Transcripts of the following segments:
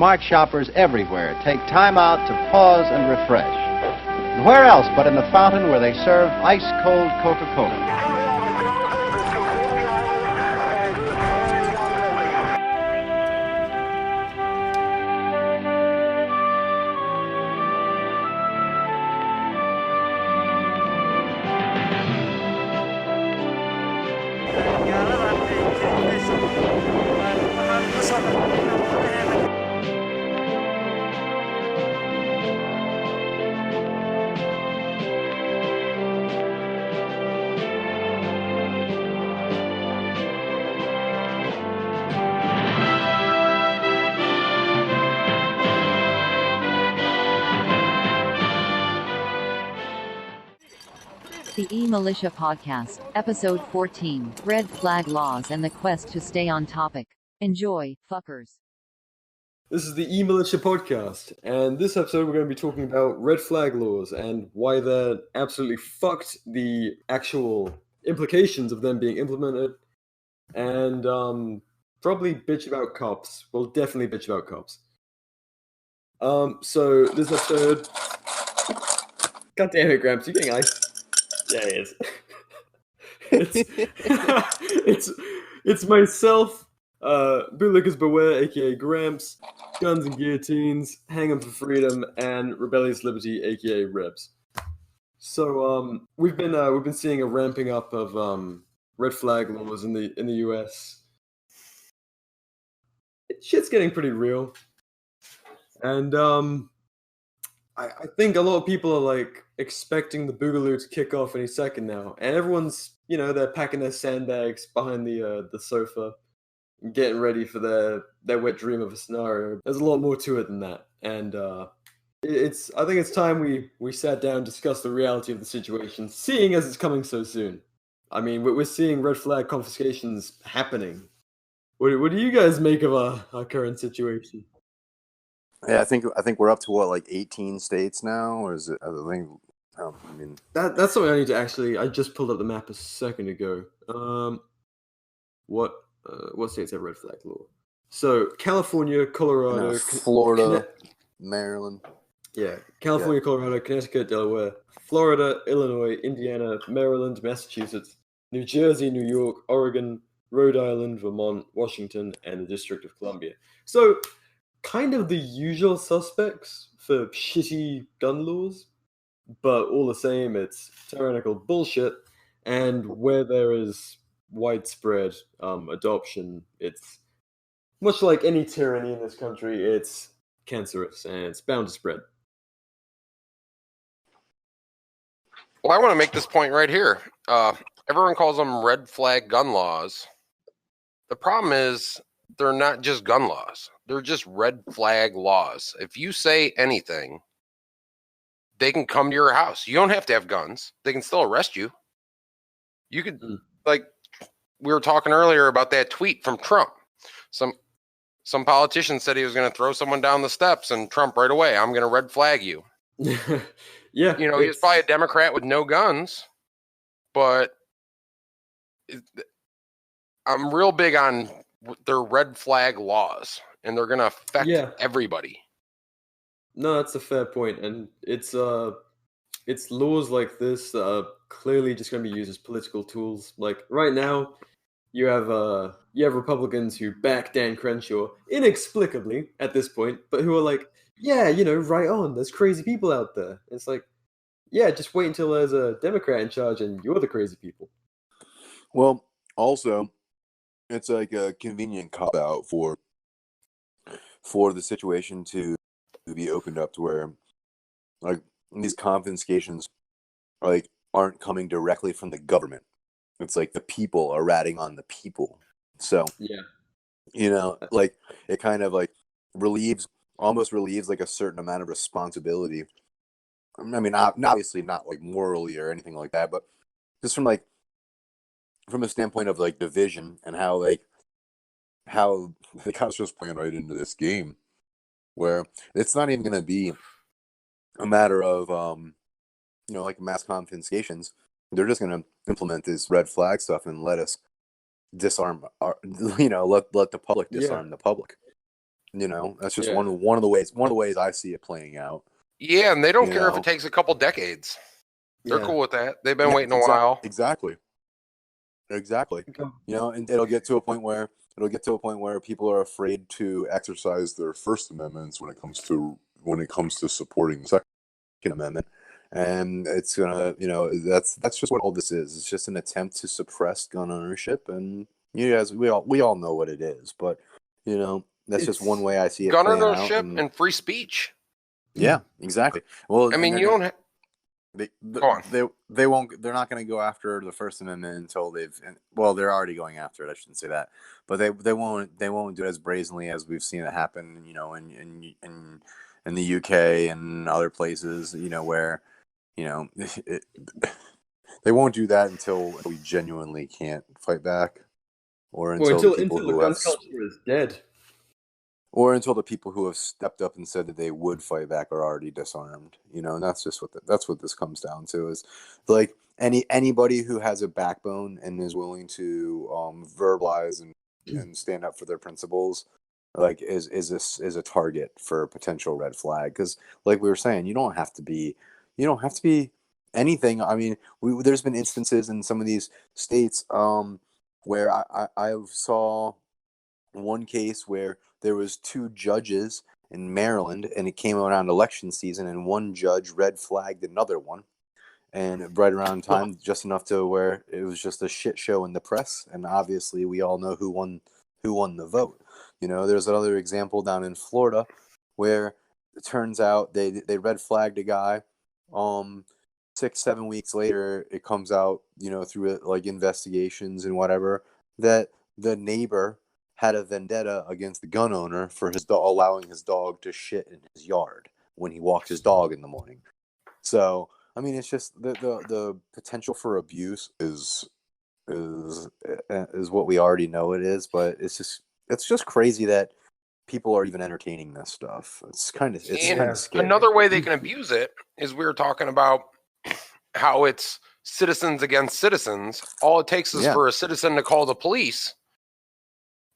smart shoppers everywhere take time out to pause and refresh. And where else but in the fountain where they serve ice-cold Coca-Cola? The eMilitia Podcast, Episode 14, Red Flag Laws and the Quest to Stay on Topic. Enjoy, fuckers. This is the eMilitia Podcast, and this episode we're going to be talking about red flag laws and why they're absolutely fucked, the actual implications of them being implemented, and probably bitch about cops. We'll definitely bitch about cops. So this episode... God damn it, Gramps, you're getting ice. Yeah, it is. It's myself, Bootlickers Beware, aka Gramps, Guns and Guillotines, Hang 'em for Freedom, and Rebellious Liberty, aka Rebs. So we've been seeing a ramping up of red flag laws in the US. Shit's getting pretty real, and I think a lot of people are like expecting the boogaloo to kick off any second now, and everyone's, they're packing their sandbags behind the sofa, and getting ready for their wet dream of a scenario. There's a lot more to it than that, and I think it's time we sat down and discussed the reality of the situation, seeing as it's coming so soon. I mean, we're seeing red flag confiscations happening. What do you guys make of our current situation? Yeah, I think we're up to what, like 18 states now, or is it? That's something I need to actually. I just pulled up the map a second ago. What states have red flag law? So California, Colorado, Florida, Maryland. Yeah, California, Colorado, Connecticut, Delaware, Florida, Illinois, Indiana, Maryland, Massachusetts, New Jersey, New York, Oregon, Rhode Island, Vermont, Washington, and the District of Columbia. So, kind of the usual suspects for shitty gun laws, but all the same, it's tyrannical bullshit. And where there is widespread adoption, it's much like any tyranny in this country, it's cancerous and it's bound to spread. Well, I want to make this point right here. Everyone calls them red flag gun laws. The problem is they're not just gun laws. They're just red flag laws. If you say anything, they can come to your house. You don't have to have guns. They can still arrest you. You could, like, we were talking earlier about that tweet from Trump. Some politician said he was going to throw someone down the steps, and Trump right away, I'm going to red flag you. Yeah. He was probably a Democrat with no guns, but I'm real big on their red flag laws, and they're going to affect everybody. No, that's a fair point, and it's laws like this that are clearly just going to be used as political tools. Like right now, you have Republicans who back Dan Crenshaw inexplicably at this point, but who are like, yeah, right on. There's crazy people out there. It's like, yeah, just wait until there's a Democrat in charge and you're the crazy people. Well, also, it's like a convenient cop-out for the situation to be opened up to where, like, these confiscations aren't coming directly from the government. It's like the people are ratting on the people. So, like, it kind of like almost relieves like a certain amount of responsibility. I mean, obviously not like morally or anything like that, but just from a standpoint of like division and how the cops just playing right into this game, where it's not even going to be a matter of like mass confiscations. They're just going to implement this red flag stuff and let us disarm let the public disarm the public. You know, that's just Yeah. one of the ways I see it playing out. Yeah, and they don't You care if know? it takes a couple decades. They're Yeah. cool with that. They've been Yeah, waiting a while. Exactly. You know, and it'll get to a point where people are afraid to exercise their First Amendments when it comes to supporting the Second Amendment, and it's gonna, you know, that's just what all this is. It's just an attempt to suppress gun ownership, and you guys, we all know what it is, but you know, that's just one way I see it Gun playing out. ownership and free speech. Yeah, exactly. Well, I mean, you don't. Go on. They won't. They're not going to go after the First Amendment until well, they're already going after it. I shouldn't say that, but they won't do it as brazenly as we've seen it happen. You know, in the UK and other places. You know, where you know they won't do that until we genuinely can't fight back, or until the people the gun culture is dead. or until the people who have stepped up and said that they would fight back are already disarmed, you know, and that's just that's what this comes down to, is like anybody who has a backbone and is willing to verbalize and stand up for their principles, like is a target for a potential red flag. Because like we were saying, you don't have to be anything. I mean, there's been instances in some of these states where I saw one case where there was 2 judges in Maryland, and it came around election season, and one judge red flagged another one, and right around time, just enough to where it was just a shit show in the press, and obviously we all know who won the vote. You know, there's another example down in Florida where it turns out they red flagged a guy. 6-7 weeks later, it comes out, you know, through like investigations and whatever, that the neighbor had a vendetta against the gun owner for allowing his dog to shit in his yard when he walked his dog in the morning. So, I mean, it's just the potential for abuse is what we already know it is, but it's just crazy that people are even entertaining this stuff. It's kind of scary. Another way they can abuse it is we were talking about how it's citizens against citizens. All it takes is for a citizen to call the police.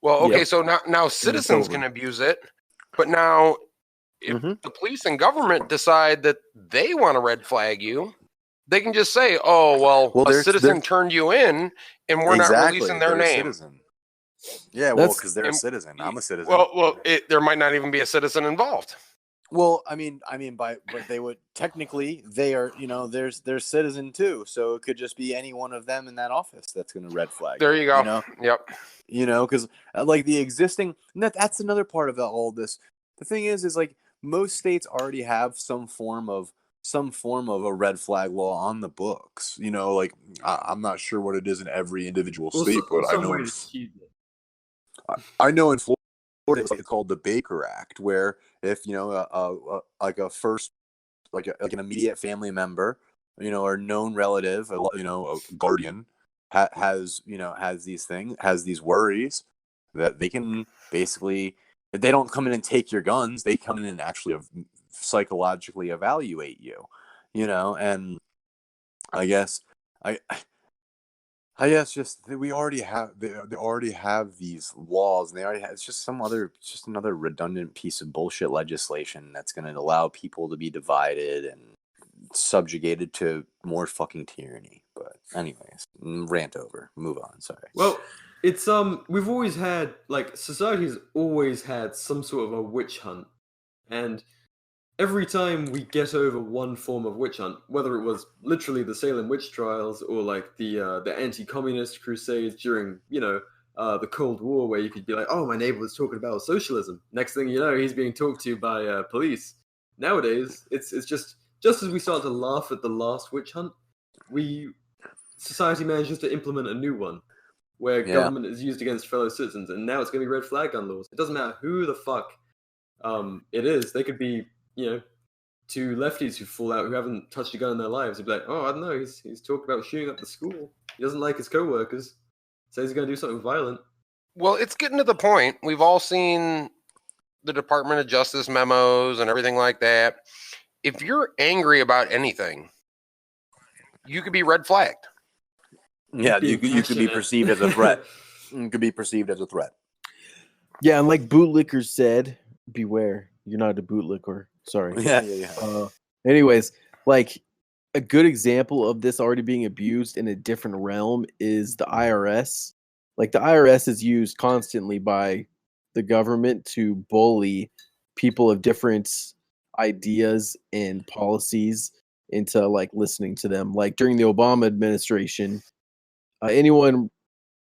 Well, okay, so now citizens can abuse it, but now if the police and government decide that they want to red flag you, they can just say, "Oh, well a citizen turned you in, and we're not releasing their name." Citizen. Yeah, well, because they're a citizen. I'm a citizen. Well, there might not even be a citizen involved. Well, I mean, but they would technically, they are, you know, they're citizen too, so it could just be any one of them in that office that's going to red flag. There you go. You know? Yep. You know, because like the existing, that's another part of all this. The thing is like most states already have some form of a red flag law on the books. You know, like I'm not sure what it is in every individual state, but I know in Florida it's called the Baker Act, where if, you know, like a first, like an immediate family member, you know, or known relative, you know, a guardian has these worries, that they can basically, if they don't come in and take your guns, they come in and actually psychologically evaluate you, you know. And I guess just we already have they already have these laws, and it's just another redundant piece of bullshit legislation that's going to allow people to be divided and subjugated to more fucking tyranny. But anyways, rant over, move on. Sorry. Well, it's we've always had, like, society's always had some sort of a witch hunt, and every time we get over one form of witch hunt, whether it was literally the Salem witch trials or like the anti-communist crusades during, you know, the Cold War, where you could be like, oh, my neighbor was talking about socialism. Next thing you know, he's being talked to by police. Nowadays, it's just as we start to laugh at the last witch hunt, society manages to implement a new one where government is used against fellow citizens, and now it's going to be red flag gun laws. It doesn't matter who the fuck it is. They could be, you know, 2 lefties who fall out, who haven't touched a gun in their lives. They'd be like, oh, I don't know, he's talking about shooting up the school. He doesn't like his co-workers. Says he's going to do something violent. Well, it's getting to the point. We've all seen the Department of Justice memos and everything like that. If you're angry about anything, you could be red flagged. Yeah, you could be perceived as a threat. You could be perceived as a threat. Yeah, and like Bootlicker said, beware, you're not a bootlicker. Sorry. Yeah. Anyways, like a good example of this already being abused in a different realm is the IRS. Like the IRS is used constantly by the government to bully people of different ideas and policies into like listening to them. Like during the Obama administration, anyone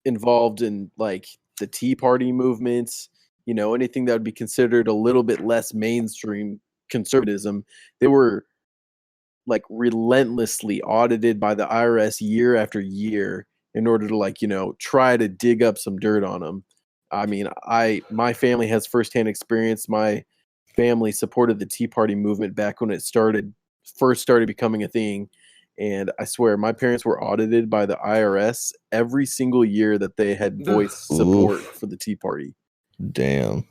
involved in like the Tea Party movements, anything that would be considered a little bit less mainstream conservatism, they were like relentlessly audited by the IRS year after year in order to like, try to dig up some dirt on them. I mean, my family has firsthand experience. My family supported the Tea Party movement back when it first started becoming a thing. And I swear my parents were audited by the IRS every single year that they had voiced support for the Tea Party. Damn.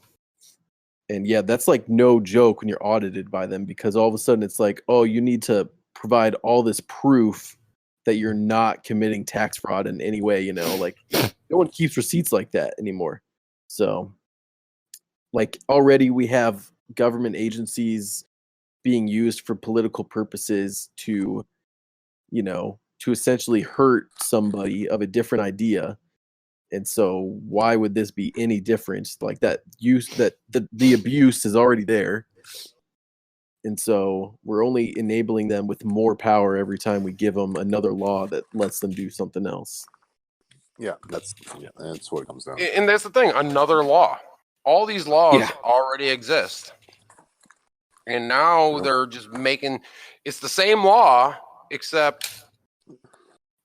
And yeah, that's like no joke when you're audited by them, because all of a sudden it's like, oh, you need to provide all this proof that you're not committing tax fraud in any way, like no one keeps receipts like that anymore. So like already we have government agencies being used for political purposes to essentially hurt somebody of a different idea. And so why would this be any different? Like that the abuse is already there. And so we're only enabling them with more power every time we give them another law that lets them do something else. Yeah, that's what it comes down to. And that's the thing, another law. All these laws already exist. And now they're just it's the same law, except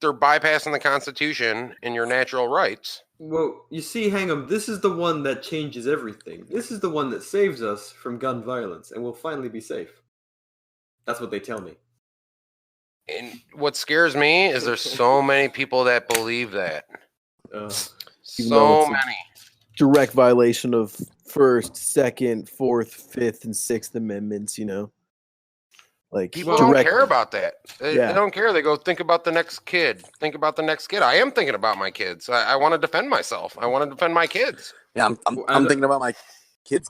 they're bypassing the Constitution and your natural rights. Well, you see, Hang'em, this is the one that changes everything. This is the one that saves us from gun violence, and we'll finally be safe. That's what they tell me. And what scares me is there's so many people that believe that. So many. Direct violation of First, Second, Fourth, Fifth, and Sixth Amendments, Like people don't care about that. They don't care. They go, think about the next kid. Think about the next kid. I am thinking about my kids. I want to defend myself. I want to defend my kids. Yeah, I'm thinking about my kids.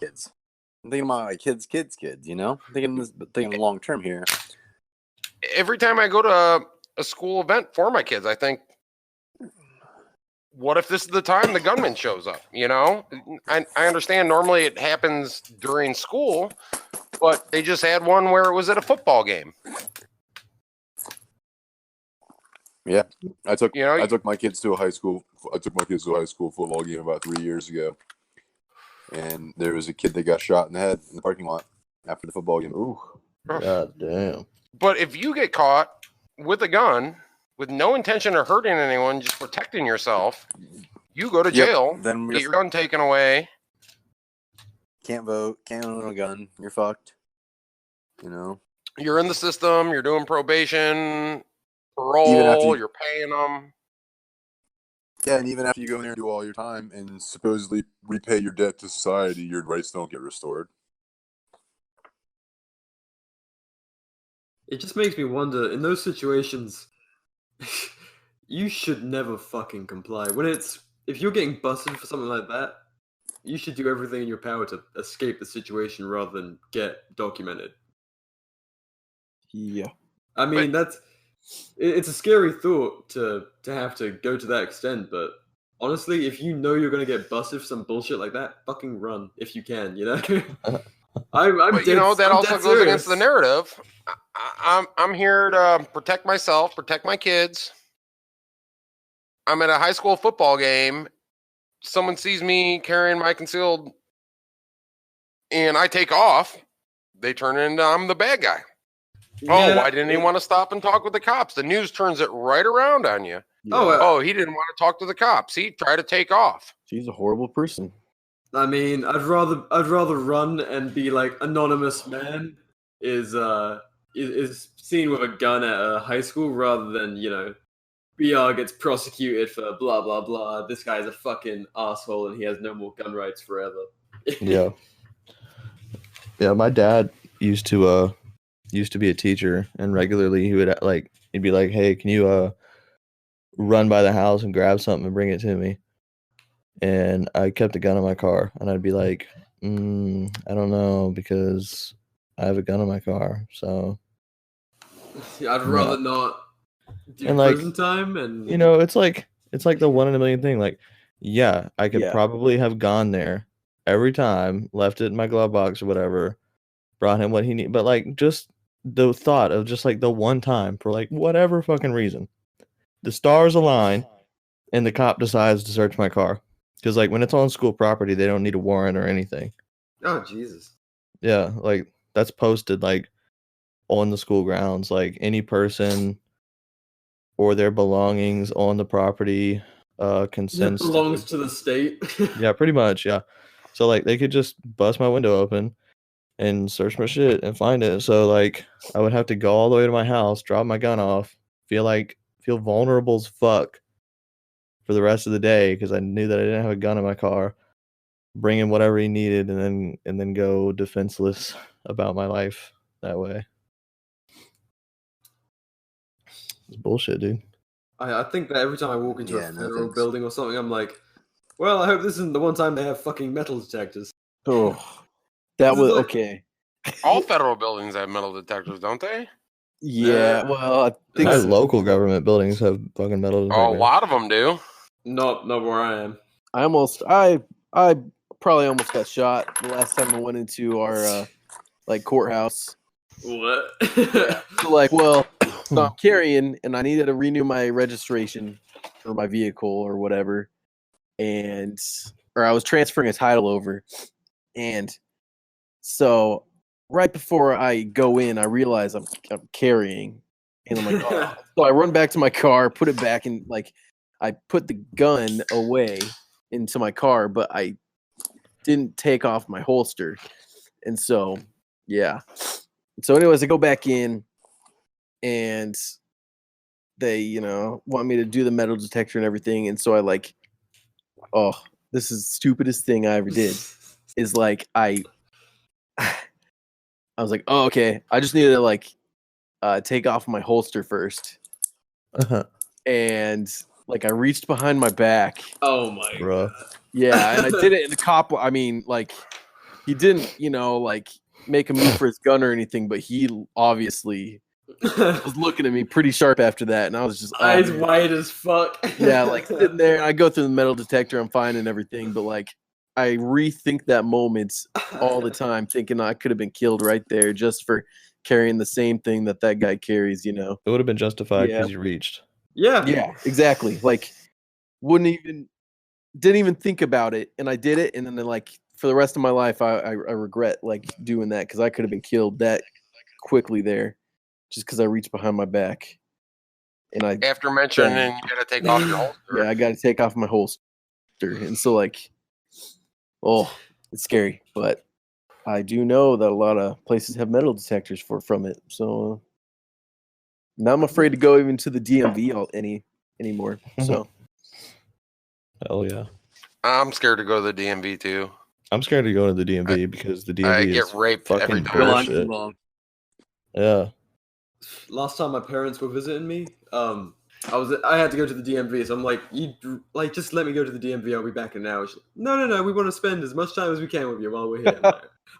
I'm thinking about my kids. I'm thinking long term here. Every time I go to a school event for my kids, I think, what if this is the time the gunman shows up? I understand normally it happens during school, but they just had one where it was at a football game. Yeah, I took my kids to a high school. I took my kids to a high school football game about 3 years ago, and there was a kid that got shot in the head in the parking lot after the football game. Ooh, god damn! But if you get caught with a gun, with no intention of hurting anyone, just protecting yourself, you go to jail. Then get your gun taken away. Can't vote. Can't own a gun. You're fucked. You're in the system. You're doing probation, parole. You're paying them. Yeah, and even after you go in there and do all your time and supposedly repay your debt to society, your rights don't get restored. It just makes me wonder, in those situations, you should never fucking comply. If you're getting busted for something like that, you should do everything in your power to escape the situation rather than get documented. Yeah. I mean, it's a scary thought to have to go to that extent, but honestly, if you know you're going to get busted for some bullshit like that, fucking run if you can, That also goes against the narrative. I'm here to protect myself, protect my kids. I'm at a high school football game. Someone sees me carrying my concealed and I take off. They turn into I'm the bad guy. Yeah. Why didn't he want to stop and talk with the cops? The news turns it right around on you. Yeah. He didn't want to talk to the cops. He tried to take off. She's a horrible person. I mean, I'd rather run and be like anonymous man is seen with a gun at a high school rather than BR gets prosecuted for blah blah blah. This guy's a fucking asshole and he has no more gun rights forever. Yeah. My dad used to be a teacher, and regularly he'd be like, "Hey, can you run by the house and grab something and bring it to me?" And I kept a gun in my car, and I'd be like, I don't know because I have a gun in my car, so Yeah, I'd rather not do And, like, prison time. And it's like the 1 in a million thing. Like, yeah, I could Yeah. probably have gone there every time, left it in my glove box or whatever, brought him what he need. But like, just the thought of just like the one time for like whatever fucking reason, the stars align, and the cop decides to search my car because like when it's on school property, they don't need a warrant or anything. oh Jesus. Yeah, like that's posted like on the school grounds, like any person or their belongings on the property It consents belongs to the state. yeah, pretty much, yeah. So like they could just bust my window open and search my shit and find it. So like I would have to go all the way to my house, drop my gun off, feel vulnerable as fuck for the rest of the day because I knew that I didn't have a gun in my car, bring in whatever he needed and then go defenseless about my life that way. It's bullshit, dude. I think that every time I walk into Yeah, a no federal thanks. building or something, I'm like, well, I hope this isn't the one time they have fucking metal detectors. Oh, that This is was like- okay. All federal buildings have metal detectors, don't they? Yeah, well, I think My so. local government buildings have fucking metal Oh, a detectors. lot of them do. Not where I am. I probably almost got shot the last time I went into our like courthouse. What? Yeah. So like, well, so I'm carrying, and I needed to renew my registration for my vehicle or whatever, or I was transferring a title over, and so right before I go in, I realize I'm carrying, and I'm like, oh. So I run back to my car, put it back in, like I put the gun away into my car, but I didn't take off my holster, and so yeah. So anyways, I go back in, and they, want me to do the metal detector and everything, and so I like, oh, this is the stupidest thing I ever did. Is like I was like, oh, okay, I just needed to like take off my holster first, and like I reached behind my back. Oh my Bro. god. Yeah, and I did it, and the cop, I mean, like, he didn't, like, make a move for his gun or anything, but he obviously was looking at me pretty sharp after that, and I was just Eyes wide as fuck. yeah, like sitting there, and I go through the metal detector, I'm fine and everything, but like I rethink that moment all the time, thinking I could have been killed right there just for carrying the same thing that guy carries, It would have been justified Yeah. because you reached. Yeah. Exactly. Like didn't even think about it, and I did it, and then like for the rest of my life, I regret like doing that because I could have been killed that quickly there, just because I reached behind my back, and After mentioning you got to take off your holster. I got to take off my holster, and so like, oh, it's scary, but I do know that a lot of places have metal detectors from it, so now I'm afraid to go even to the DMV anymore. So Hell yeah. I'm scared to go to the DMV too. I'm scared to go to the DMV because the DMV I is get raped every fucking time. bullshit. Yeah. Last time my parents were visiting me, I had to go to the DMV, so I'm like, just let me go to the DMV. I'll be back in an hour. She's like, no, we want to spend as much time as we can with you while we're here.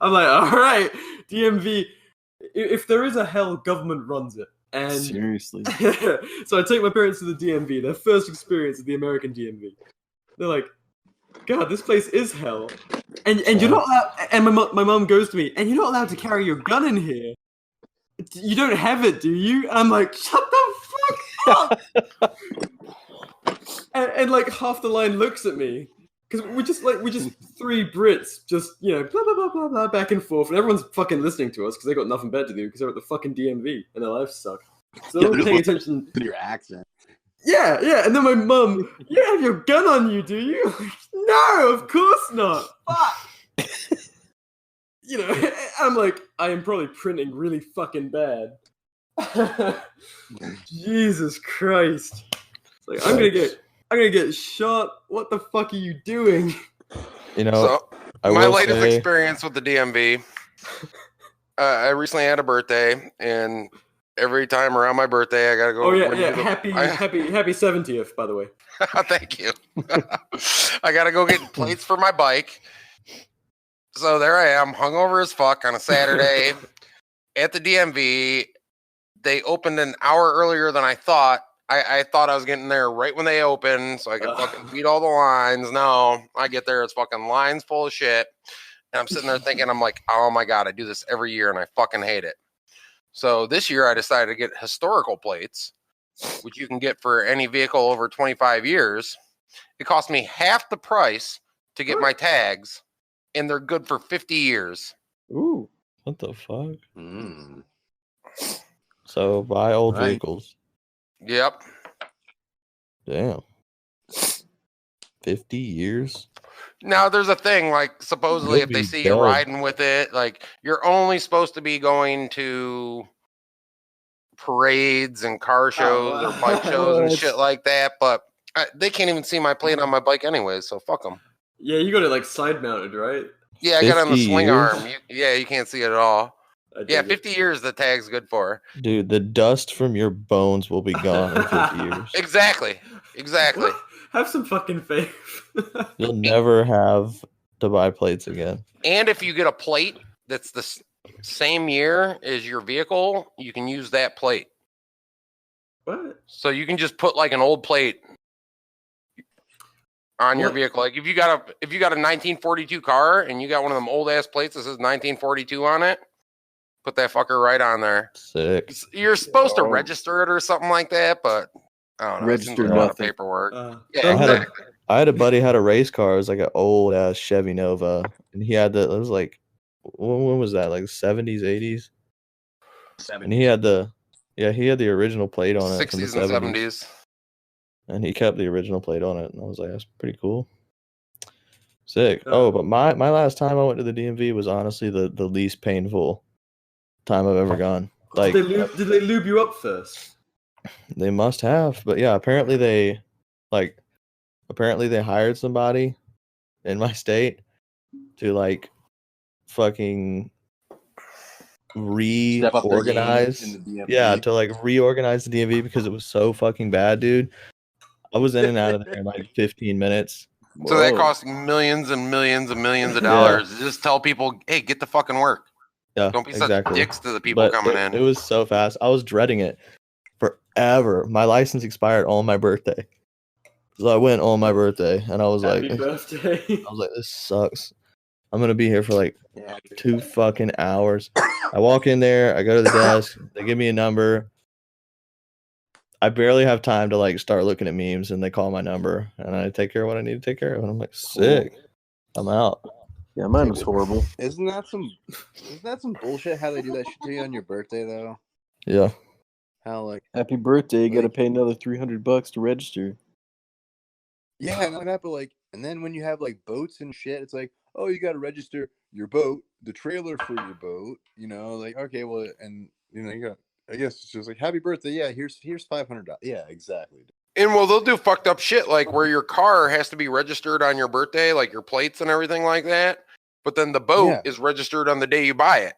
I'm like, all right, DMV. If there is a hell, government runs it. And seriously, so I take my parents to the DMV. Their first experience at the American DMV. They're like, God, this place is hell. And you're not allowed. And my mom goes to me, and you're not allowed to carry your gun in here. You don't have it, do you? And I'm like, shut the fuck up. and like half the line looks at me because we're just three Brits, just blah blah blah blah blah back and forth, and everyone's fucking listening to us because they got nothing better to do because they're at the fucking DMV and their lives suck. So they're not paying attention to your accent. Yeah. And then my mum, you don't have your gun on you, do you? No, of course not. Fuck. I'm like, I am probably printing really fucking bad. Jesus Christ. It's like, I'm gonna get shot. What the fuck are you doing? So, my latest experience with the DMV, I recently had a birthday, and every time around my birthday, I gotta go. Oh yeah. Happy 70th, by the way. Thank you. I gotta go get plates for my bike. So there I am, hungover as fuck on a Saturday at the DMV. They opened an hour earlier than I thought. I thought I was getting there right when they opened so I could fucking beat all the lines. No, I get there, it's fucking lines full of shit. And I'm sitting there thinking, I'm like, oh my God, I do this every year and I fucking hate it. So this year I decided to get historical plates, which you can get for any vehicle over 25 years. It cost me half the price to get my tags, and they're good for 50 years. Ooh. What the fuck? Mm. So buy old Right. vehicles. Yep. Damn. 50 years? Now there's a thing, like supposedly You'll if they be see you dead. riding with it, like you're only supposed to be going to parades and car shows or bike shows and What? shit like that, but they can't even see my plate on my bike anyways, so fuck them. Yeah, you got it like side mounted, right? Yeah, I got it on the 50 swing years? arm. You can't see it at all. I Yeah, dig it. 50 years the tag's good for. Dude, the dust from your bones will be gone in 50 years. Exactly. What? Have some fucking faith. You'll never have to buy plates again. And if you get a plate that's the same year as your vehicle, you can use that plate. What? So you can just put like an old plate on your What? vehicle. Like if you got a 1942 car and you got one of them old ass plates that says 1942 on it, put that fucker right on there. Sick. You're supposed to Oh. register it or something like that, but I don't know. It seems Register like a lot of nothing. paperwork. Uh, Yeah, I had exactly. I had a buddy had a race car. It was like an old ass Chevy Nova, and he had it was like, when was that? Like 70s, 80s. And he had the original plate on it from the 60s and 70s, 70s. and he kept the original plate on it, and I was like, that's pretty cool. Sick. Uh, Oh, but my last time I went to the DMV was honestly the least painful time I've ever gone. Like did they lube you up first? they must have, but yeah, apparently they hired somebody in my state to like fucking Step up their game reorganize. in the DMV. Yeah, to like reorganize the DMV because it was so fucking bad, dude. I was in and out of there in like 15 minutes. So that Whoa. costs millions and millions and millions of Yeah. dollars. Just tell people, hey, get the fucking work. Yeah, Don't be exactly. such dicks to the people But coming it in. was so fast. I was dreading it forever. My license expired on my birthday. So I went on my birthday and I was Happy like, birthday. this sucks. I'm gonna be here for like Yeah. 2 fucking hours. I walk in there, I go to the desk, they give me a number. I barely have time to like start looking at memes, and they call my number, and I take care of what I need to take care of. And I'm like, sick. I'm out. Yeah, mine was horrible. Isn't that some bullshit? How they do that shit to you on your birthday though? Yeah. How like Happy birthday! You got to pay another $300 to register. yeah, not that, but like, and then when you have like boats and shit, it's like, oh, you got to register your boat, the trailer for your boat. You know, like okay, well, and you know, you got. I guess it's just like happy birthday. Yeah, here's $500. Yeah, exactly. And well, they'll do fucked up shit like where your car has to be registered on your birthday, like your plates and everything like that. But then the boat is registered on the day you buy it.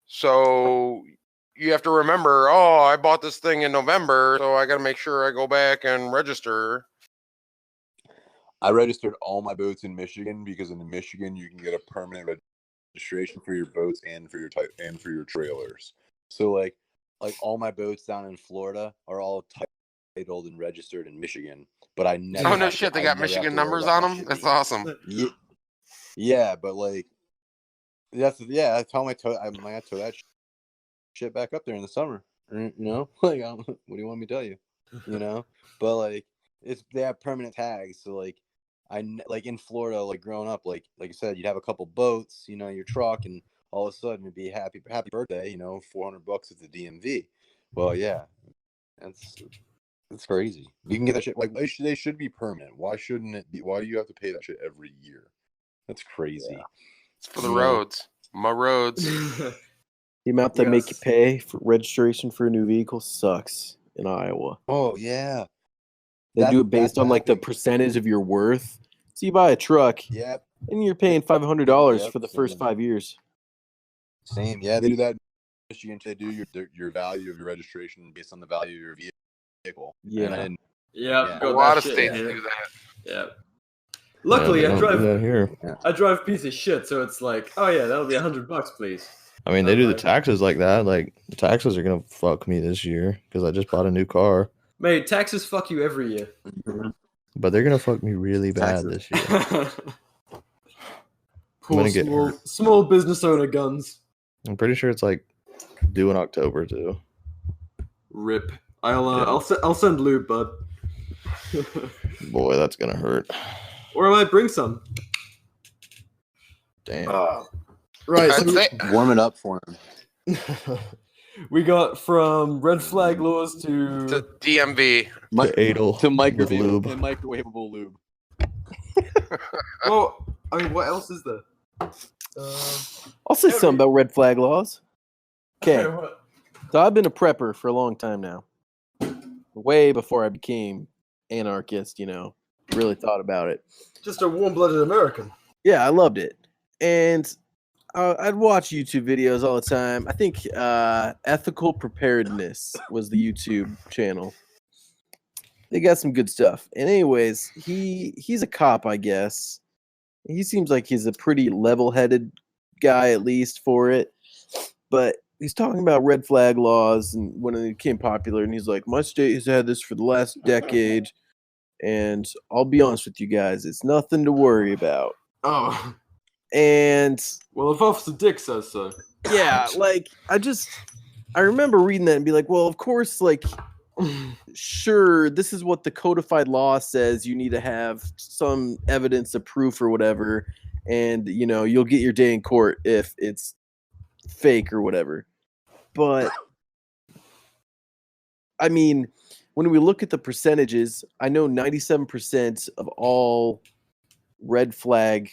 So you have to remember, oh, I bought this thing in November, so I got to make sure I go back and register. I registered all my boats in Michigan because in Michigan you can get a permanent registration for your boats and for your type and for your trailers. So like all my boats down in Florida are all titled and registered in Michigan, but I never. Oh no shit! They got Michigan numbers on them. That's awesome. Yeah, but like that's how I tow that shit back up there in the summer. You know, like what do you want me to tell you? You know, but like they have permanent tags, so like like in Florida, like growing up, like I said, you'd have a couple boats, you know, your truck, and all of a sudden it'd be happy birthday, you know, $400 at the DMV. Well, yeah, that's crazy. You can get that shit like they should be permanent. Why shouldn't it be? Why do you have to pay that shit every year? That's crazy. Yeah. It's for the roads. My roads. The amount they make you pay for registration for a new vehicle sucks in Iowa. Oh yeah, they do it based on like the percentage of your worth. So you buy a truck, and you're paying $500 for the first 5 years. Same, yeah, they do that in Michigan. They do your value of your registration based on the value of your vehicle. Yeah, a lot of states do that. Yeah. Luckily, Yeah, I they don't do drive. that here. I drive piece of shit, so it's like, oh yeah, that'll be $100, please. I mean, they do the Like, taxes like that. Like, the taxes are gonna fuck me this year because I just bought a new car. mate, taxes fuck you every year. But they're gonna fuck me really bad Taxes. this year. Poor gonna get small business owner guns. I'm pretty sure it's like due in October too. Rip. Yeah. I'll send lube, bud. Boy, that's gonna hurt. Or I might bring some. Damn. Right. I'd So say- Warm it up for him. we got from red flag laws to to DMV. To anal to with microwave lube. and microwavable lube. well, I mean, what else is there? I'll say something about red flag laws. Okay, what? so I've been a prepper for a long time now. Way before I became anarchist, really thought about it. Just a warm-blooded American. Yeah, I loved it. And I'd watch YouTube videos all the time. I think Ethical Preparedness was the YouTube channel. They got some good stuff. And anyways, he's a cop, I guess. He seems like he's a pretty level-headed guy, at least, for it. But he's talking about red flag laws and when it became popular. And he's like, my state has had this for the last decade. And I'll be honest with you guys, it's nothing to worry about. Oh, And well, if Officer Dick says so. yeah, like I remember reading that and be like, well, of course, like, sure, this is what the codified law says. You need to have some evidence of proof or whatever, and you'll get your day in court if it's fake or whatever. But I mean, when we look at the percentages, I know 97% of all red flag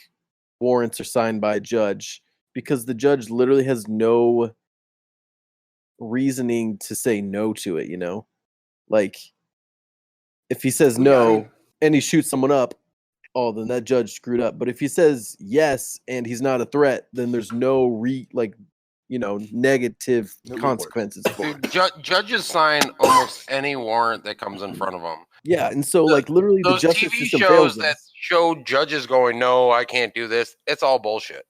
warrants are signed by a judge because the judge literally has no reasoning to say no to it, Like, if he says no and he shoots someone up, oh, then that judge screwed up. But if he says yes and he's not a threat, then there's no negative consequences for it. Dude, judges sign almost any warrant that comes in front of them. Yeah, and so literally the Those justice TV system shows fails them. that show judges going, "No, I can't do this." It's all bullshit.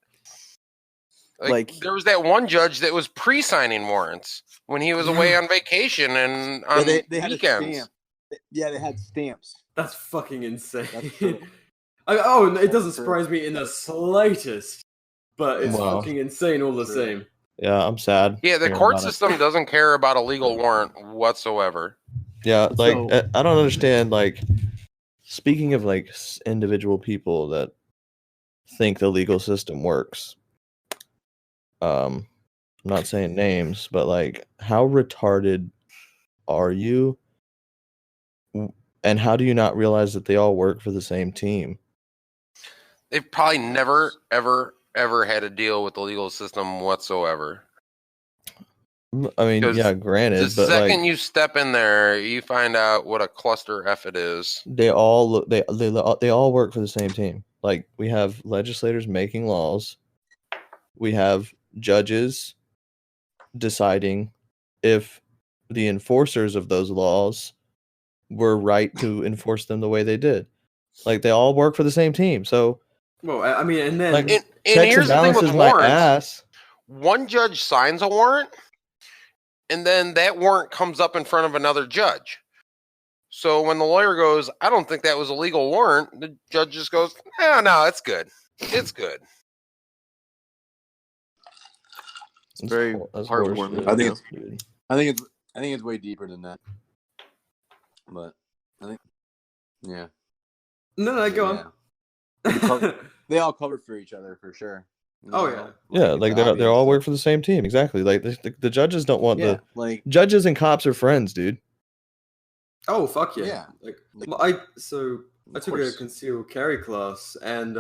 Like there was that one judge that was pre-signing warrants when he was away on vacation and on they had a weekends. stamp. Yeah, they had stamps. That's fucking insane. That's true. It doesn't surprise me in the slightest, but it's Wow. fucking insane all the True. same. Yeah, I'm sad. Yeah, the hearing court about it. system doesn't care about a legal warrant whatsoever. Yeah, like So- I don't understand. Like, speaking of like individual people that think the legal system works, I'm not saying names, but like, how retarded are you? And how do you not realize that they all work for the same team? They've probably never, ever had to deal with the legal system whatsoever. I mean, Because yeah, The granted, but second like you step in there, you find out what a cluster F it is. they all work for the same team. Like, we have legislators making laws. We have judges deciding if the enforcers of those laws were right to enforce them the way they did. Like, they all work for the same team. So, Well, I mean, and then And checks here's and the thing balances with my warrants. ass. One judge signs a warrant, and then that warrant comes up in front of another judge. So when the lawyer goes, I don't think that was a legal warrant, the judge just goes, no, it's good. It's good. It's very That's heartwarming. horseshit, I think dude. I think it's way deeper than that. But I think, yeah, no, go on. they all cover for each other for sure. You Oh, know, Yeah, it's like they all obvious. work for the same team. Exactly. Like the judges don't want Yeah, the like judges and cops are friends, dude. Oh fuck yeah! Yeah. Like, Like- I of took a course. concealed carry class, and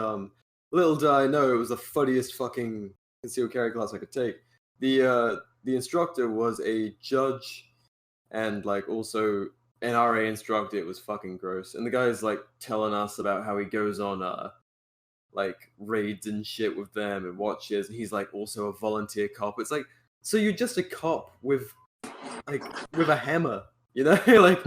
little did I know it was the funniest fucking concealed carry class I could take. The instructor was a judge, and like also NRA instructor. It was fucking gross, and the guy's like telling us about how he goes on like raids and shit with them and watches. And he's like also a volunteer cop. It's like, so you're just a cop with a hammer. You know, like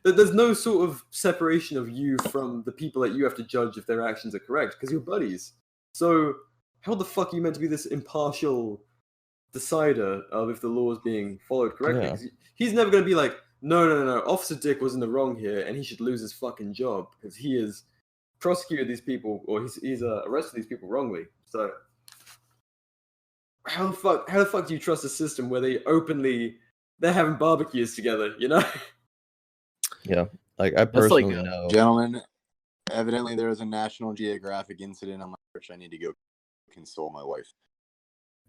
there's no sort of separation of you from the people that you have to judge if their actions are correct because you're buddies. So how the fuck are you meant to be this impartial decider of if the law is being followed correctly? Yeah. 'Cause he's never going to be like, no, Officer Dick was in the wrong here, and he should lose his fucking job because he has prosecuted these people or he's arrested these people wrongly. So how the fuck do you trust a system where they're having barbecues together? You know? Yeah. Like I That's like personally a- know. Gentlemen, evidently there was a National Geographic incident on my porch. I need to go console my wife.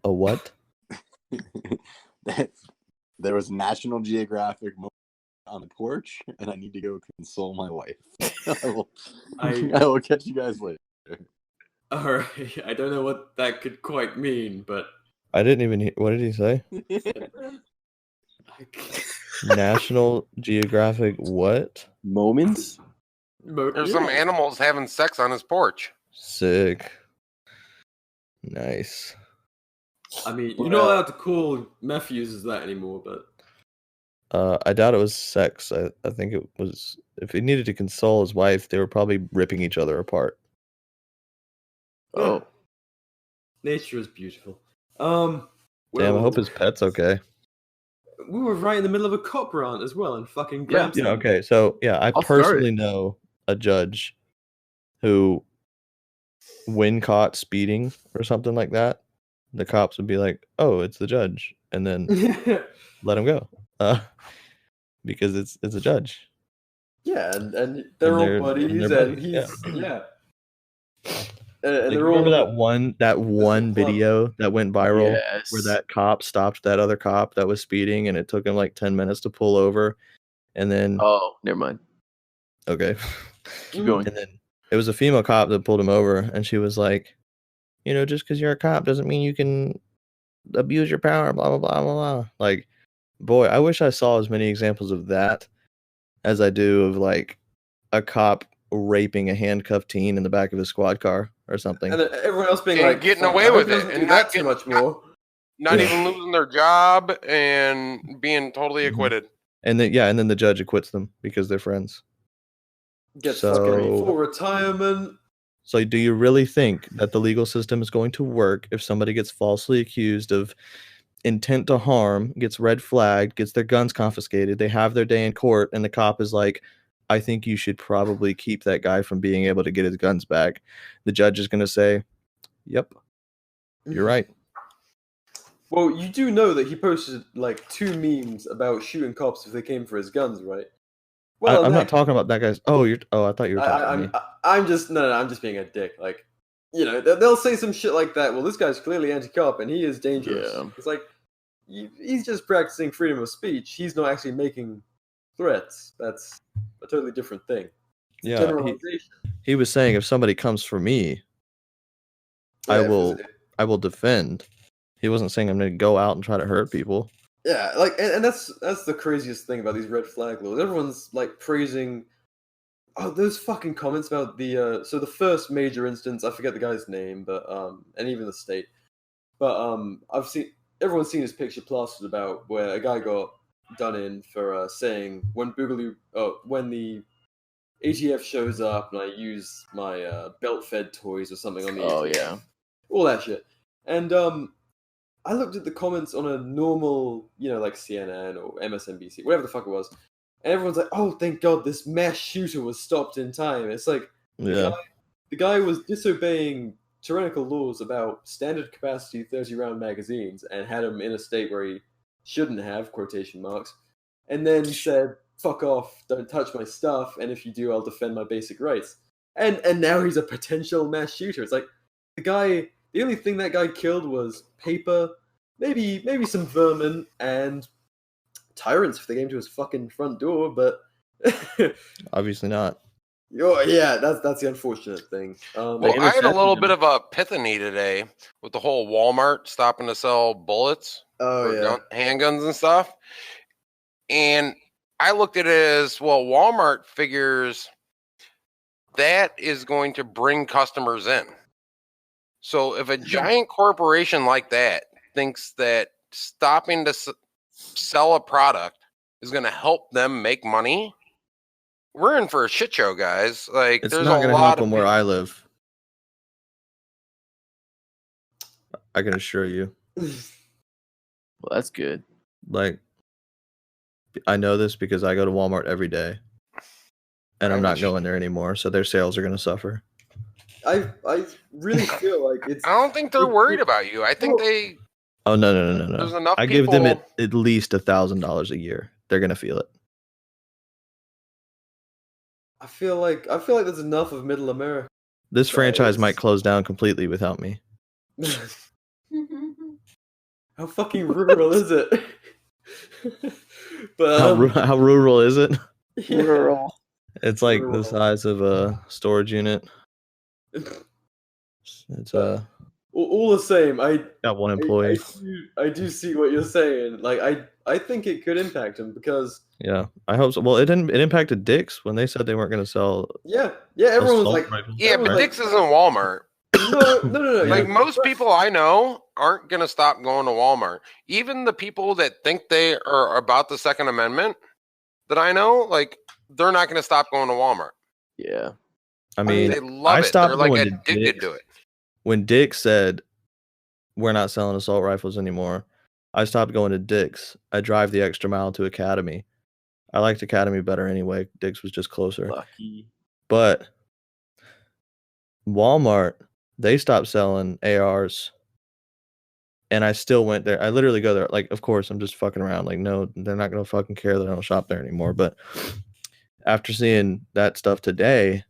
A what? There was National Geographic on the porch, and I need to go console my wife. I will catch you guys later. All right. I don't know what that could quite mean, but I didn't even hear. What did he say? National Geographic what? Moments? There's some animals having sex on his porch. Sick. Nice. I mean, you're not allowed to call meth users that anymore, but I doubt it was sex. I think it was. If he needed to console his wife, they were probably ripping each other apart. Oh. nature is beautiful. Damn, I hope his pet's okay. We were right in the middle of a cop rant as well, and fucking grabbed Yeah, him. okay. So, yeah, I I'll start personally it. know a judge who, when caught speeding or something like that, the cops would be like, oh, it's the judge, and then let him go. Because it's a judge. Yeah, and they're all buddies, and he's yeah. And they're remember all that one video that went viral Yes. where that cop stopped that other cop that was speeding, and it took him like 10 minutes to pull over, and then Oh, never mind. okay, Keep going. and then it was a female cop that pulled him over, and she was like, you know, just because you're a cop doesn't mean you can abuse your power, blah blah blah blah blah. Like, boy, I wish I saw as many examples of that as I do of like a cop raping a handcuffed teen in the back of his squad car or something. and then everyone else being And like getting "Fuck, away I hope with he it, doesn't and do not that too getting- much more." Not Yeah. even losing their job and being totally Mhm. acquitted. And then the judge acquits them because they're friends. Gets So- fucking full retirement. So do you really think that the legal system is going to work if somebody gets falsely accused of intent to harm, gets red flagged, gets their guns confiscated, they have their day in court, and the cop is like, I think you should probably keep that guy from being able to get his guns back. The judge is going to say, yep, you're right. Well, you do know that he posted like 2 memes about shooting cops if they came for his guns, right? Well, I'm not talking about that guy's. Oh, I thought you were talking to me. I'm just I'm just being a dick. Like, you know, they'll say some shit like that. Well, this guy's clearly anti-cop and he is dangerous. Yeah. It's like he's just practicing freedom of speech. He's not actually making threats. That's a totally different thing. It's a Yeah, generalization. he was saying if somebody comes for me, Yeah, I will defend. He wasn't saying I'm going to go out and try to hurt people. Yeah, like, and that's the craziest thing about these red flag laws. Everyone's like praising. Oh, those fucking comments about the so the first major instance. I forget the guy's name, but and even the state. But everyone's seen his picture plastered about where a guy got done in for saying when the ATF shows up and I use my belt-fed toys or something on the Oh, ATF. yeah. All that shit. And I looked at the comments on a normal, you know, like CNN or MSNBC, whatever the fuck it was, and everyone's like, "Oh, thank God, this mass shooter was stopped in time." It's like Yeah. the guy was disobeying tyrannical laws about standard capacity 30-round magazines and had him in a state where he shouldn't have, quotation marks, and then said, "Fuck off, don't touch my stuff, and if you do, I'll defend my basic rights." And now he's a potential mass shooter. It's like the only thing that guy killed was paper, maybe some vermin and tyrants if they came to his fucking front door, but Obviously not. yeah, that's the unfortunate thing. Well, I had a little bit of a epiphany today with the whole Walmart stopping to sell bullets for handguns and stuff. And I looked at it as, well, Walmart figures that is going to bring customers in. So if a giant corporation like that thinks that stopping to sell a product is going to help them make money, we're in for a shit show, guys. Like, It's there's not a going to lot help of them where I live. I can assure you. Well, that's good. Like, I know this because I go to Walmart every day, and I'm not going there anymore. So their sales are going to suffer. I really feel like it's. I don't think they're worried about you. I think they. Oh no. There's enough I give them people- at least $1,000 a year. They're going to feel it. I feel like there's enough of Middle America. This franchise Guys. might close down completely without me. How fucking rural is it? But How rural is it? yeah. Rural. It's like Rural. the size of a storage unit. It's All the same, got one employee. I do see what you're saying. Like I think it could impact him because Yeah, I hope so. Well, it didn't. It impacted Dick's when they said they weren't going to sell. everyone was assault like, rifles. Yeah, but Everyone's Dick's isn't Walmart. no. Like, yeah. most people I know aren't going to stop going to Walmart. Even the people that think they are about the Second Amendment that I know, like, they're not going to stop going to Walmart. Yeah. I mean, They love I it. stopped They're like going to addicted Dick's. to it. When Dick said we're not selling assault rifles anymore, I stopped going to Dick's. I drive the extra mile to Academy. I liked Academy better anyway. Dick's was just closer. Lucky. But Walmart, they stopped selling ARs. And I still went there. I literally go there. Like, of course, I'm just fucking around. Like, no, they're not going to fucking care that I don't shop there anymore. But after seeing that stuff today,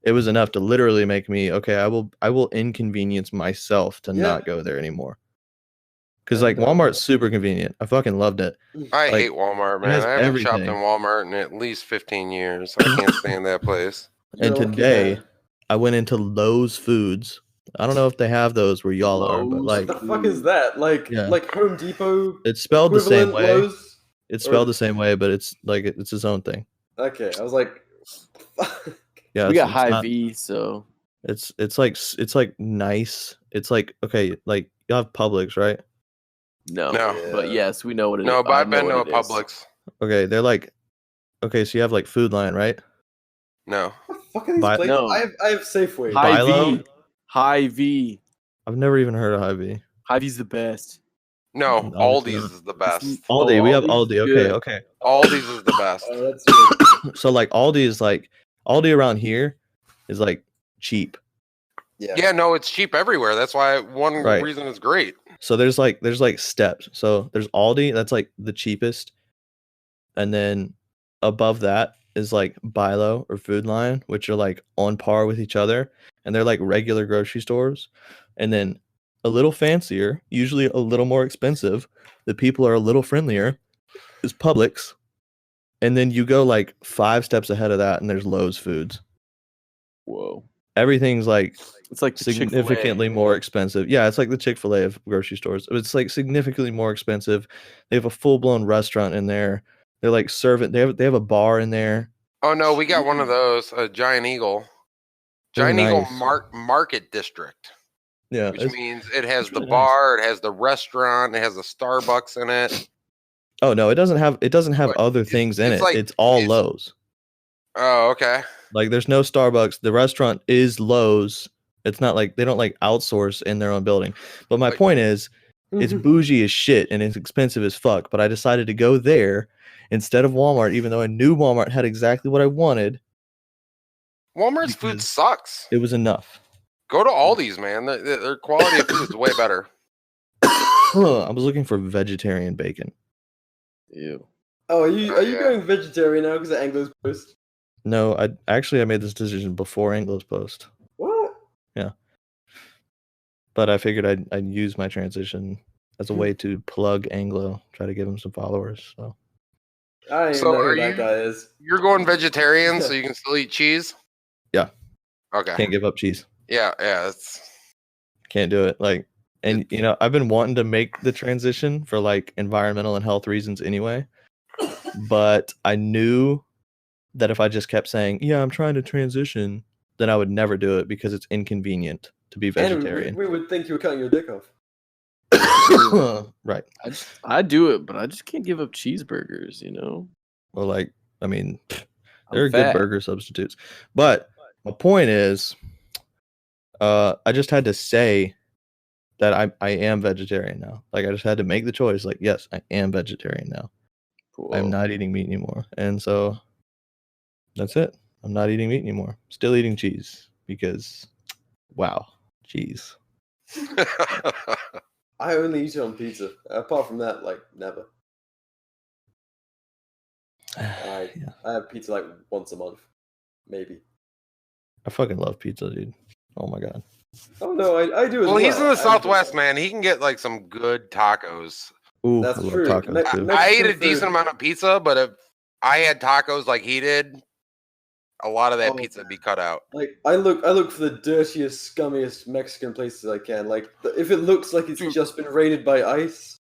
it was enough to literally make me, okay, I will inconvenience myself to not go there anymore. Because, like, Walmart's super convenient. I fucking loved it. I Like, hate Walmart, it man. has I haven't shopped in everything. Walmart in at least 15 years. I can't stand that place. And You're lucky, today, man. I went into Lowe's Foods. I don't know if they have those where y'all are, but Lowe's? like, What the fuck is that? Like Yeah. like Home Depot it's spelled the same equivalent way. Lowe's? It's spelled the same way, but it's like it's its own thing. Okay, I was like, Yeah, We got it's high not- V, so It's like nice. It's like, okay, like you have Publix, right? no. No. But yes, we know what it is. No, but I I've know been to a what it is. Publix. Okay, they're like, okay, so you have like Food Lion, right? No. what the fuck are these Bi- places? No. I have Safeway. High Bilo? V. High V. I've never even heard of Hy-Vee. High V's the best. No, Obviously Aldi's not. is the best. Aldi, we have Aldi's Aldi. Okay, good. okay. Aldi's is the best. Oh, that's weird. So like Aldi is like Aldi around here is like cheap. Yeah, no, it's cheap everywhere. That's why one Right. reason it's great. So there's like steps. So there's Aldi, that's like the cheapest. And then above that is like Bilo or Food Lion, which are like on par with each other. And they're like regular grocery stores. And then a little fancier, usually a little more expensive, the people are a little friendlier, is Publix. And then you go like 5 steps ahead of that and there's Lowe's Foods. Whoa. Everything's like It's like the significantly Chick-fil-A. more expensive. Yeah, it's like the Chick-fil-A of grocery stores. It's like significantly more expensive. They have a full-blown restaurant in there. They're like serving. They have a bar in there. Oh no, we got one of those, a Giant Eagle. They're Giant Eagle nice. Market District, Yeah, which it's- means it has the really nice. bar, it has the restaurant, it has a Starbucks in it. oh no, it doesn't have But other things in it's it. like- It's all it's- Lowe's. Oh, okay. Like there's no Starbucks. The restaurant is Lowe's. It's not like they don't like outsource in their own building. But my Like- point is, it's Mhm. bougie as shit and it's expensive as fuck. But I decided to go there instead of Walmart, even though I knew Walmart had exactly what I wanted. Walmart's food Because- sucks. It was enough. Go to Aldi's, man. Their quality of food is way better. I was looking for vegetarian bacon. Ew. Oh, are you Yeah. going vegetarian now because of Anglo's Post? No, I made this decision before Anglo's Post, What? but I figured I'd use my transition as a way to plug Anglo, try to give him some followers. So I don't even So know are who that you- guy is. You're going vegetarian so you can still eat cheese? Yeah. Okay. can't give up cheese. Yeah, it's Can't do it. Like, and you know, I've been wanting to make the transition for like environmental and health reasons anyway, but I knew that if I just kept saying, "Yeah, I'm trying to transition," then I would never do it because it's inconvenient to be And vegetarian. we would think you were cutting your dick off. Right. I do it, but I just can't give up cheeseburgers. You know. Well, like, I mean, I'm there are good fat. burger substitutes. But my point is, I just had to say that I am vegetarian now. Like, I just had to make the choice. Like, yes, I am vegetarian now. I'm not eating meat anymore. And so that's it. I'm not eating meat anymore. Still eating cheese because, wow, cheese. I only eat it on pizza. Apart from that, like, never. I have pizza like once a month, maybe. I fucking love pizza, dude. Oh my god. Oh no, I do as well. Well, he's in the I Southwest, man. He can get like some good tacos. Ooh, That's I love true. tacos too. I ate a Mexican decent food. amount of pizza, but if I had tacos like he did, a lot of that Oh, pizza would be cut out. Like I look for the dirtiest, scummiest Mexican places I can. Like if it looks like it's just been raided by ICE,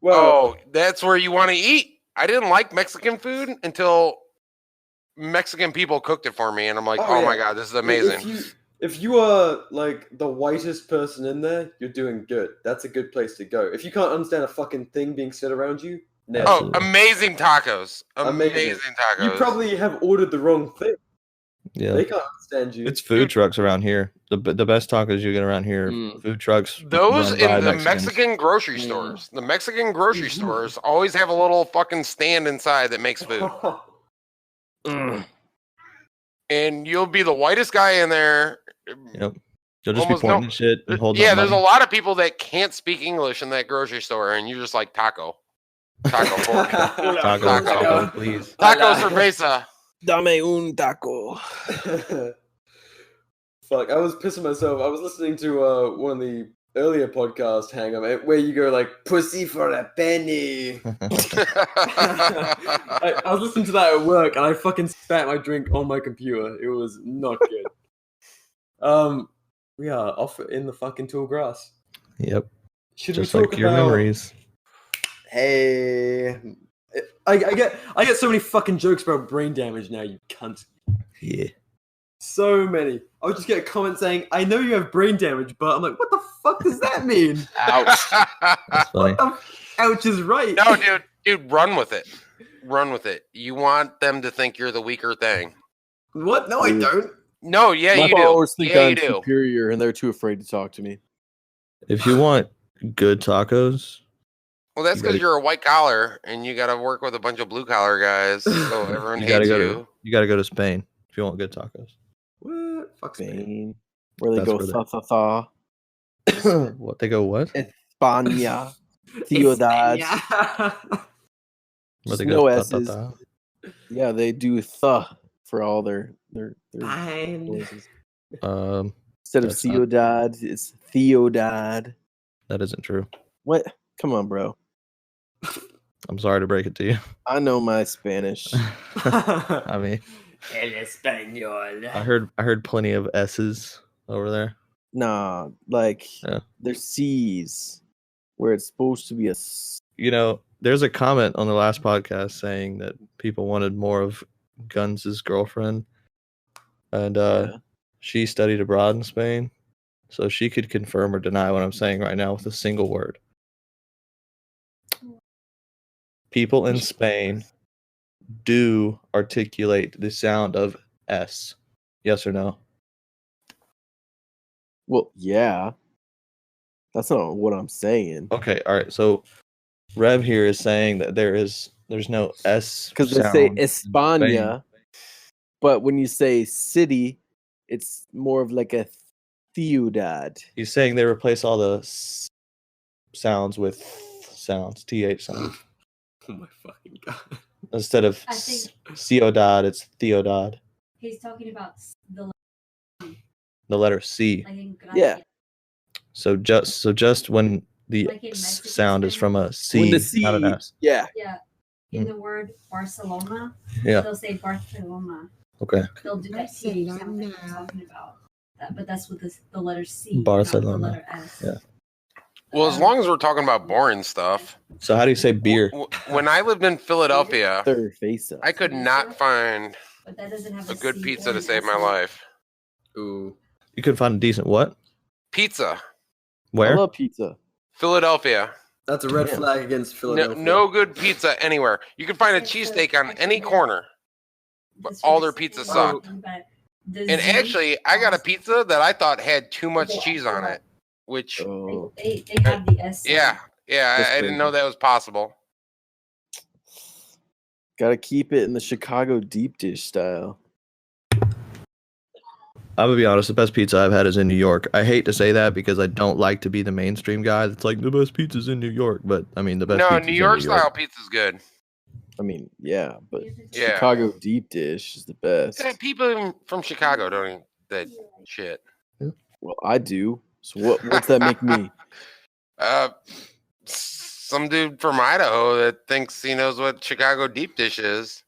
well, Oh, that's where you want to eat. I didn't like Mexican food until Mexican people cooked it for me, and I'm like, oh my yeah. god, this is amazing. If you are like the whitest person in there, you're doing good. That's a good place to go. If you can't understand a fucking thing being said around you, no. Oh, amazing tacos. Amazing tacos. You probably have ordered the wrong thing. Yeah. They can't understand you. It's food trucks around here. The best tacos you get around here, food trucks. Those run by in the Mexicans. Mexican grocery stores. The Mexican grocery stores always have a little fucking stand inside that makes food. And you'll be the whitest guy in there. Yep. You'll just be pointing at shit and holding Yeah, up there's a money. lot of people that can't speak English in that grocery store, and you're just like taco. Taco pork. Taco, please. Taco cerveza. Dame un taco. Fuck, I was pissing myself. I was listening to one of the earlier podcasts, Hang On, where you go like, pussy for a penny. I was listening to that at work, and I fucking spat my drink on my computer. It was not good. We are off in the fucking tall grass. Yep. Should just we talk like your about... memories. Hey, I get so many fucking jokes about brain damage now, you cunt. Yeah. So many. I would just get a comment saying, I know you have brain damage, but I'm like, what the fuck does that mean? Ouch. That's funny. Ouch is right. No, dude, run with it. Run with it. You want them to think you're the weaker thing. What? No, I don't. No, yeah, My you do. followers think Yeah, I'm you do. superior, and they're too afraid to talk to me. If you want good tacos, Well, that's because you're a white collar, and you got to work with a bunch of blue collar guys, so everyone you hates gotta you. you gotta go to Spain if you want good tacos. What? Fuck Spain. Spain, where they That's go where they- tha. What they go? What? España, Ciudad. Where they No go? S's. Yeah, they do for all their Fine. noises. Instead of That's not- Ciudad, it's Theodad. That isn't true. What? Come on, bro. I'm sorry to break it to you. I know my Spanish. I mean, El español. I heard plenty of S's over there. Nah, like Yeah. there's C's where it's supposed to be a S. You know, there's a comment on the last podcast saying that people wanted more of Guns' girlfriend, and she studied abroad in Spain, so she could confirm or deny what I'm saying right now with a single word. People in Spain do articulate the sound of S. Yes or no? Well, yeah. That's not what I'm saying. Okay, all right. So Rev here is saying that there's no S Because they say sound in España, but when you say city, it's more of like a ciudad. He's saying they replace all the sounds with sounds, TH sounds. Oh my fucking god. Instead of I think- Ciudad, it's Theodad. He's talking about the The letter C. like in Yeah. So just when the Like in Mexican sound is Spanish? from a When C, the C, not an S. yeah. Yeah. In the word Barcelona, Yeah. they'll say Barcelona. Okay. They'll do that TH sound that you're talking about. But that's with the letter C. Barcelona. Not the letter S. Yeah. Well, as long as we're talking about boring stuff, So how do you say beer? when I lived in Philadelphia, Third face up. I could not find But that doesn't have a good C pizza or to an save S my in it. life. Ooh. You couldn't find a decent what? Pizza. I Where? love pizza. Philadelphia. That's a red flag against No, Philadelphia. no good pizza anywhere. You can find a cheesesteak on any corner, but all their pizza sucked. And actually, I got a pizza that I thought had too much cheese on it, which They have the S. yeah, I didn't know that was possible. Gotta keep it in the Chicago deep dish style. I'm gonna be honest. The best pizza I've had is in New York. I hate to say that because I don't like to be the mainstream guy that's like the best pizza's in New York. But I mean, the best. No, pizza's New York in New York. style pizza's good. I mean, yeah, but Yeah. Chicago deep dish is the best. Yeah, people even from Chicago don't eat that shit. Well, I do. So what's that make me? Some dude from Idaho that thinks he knows what Chicago deep dish is.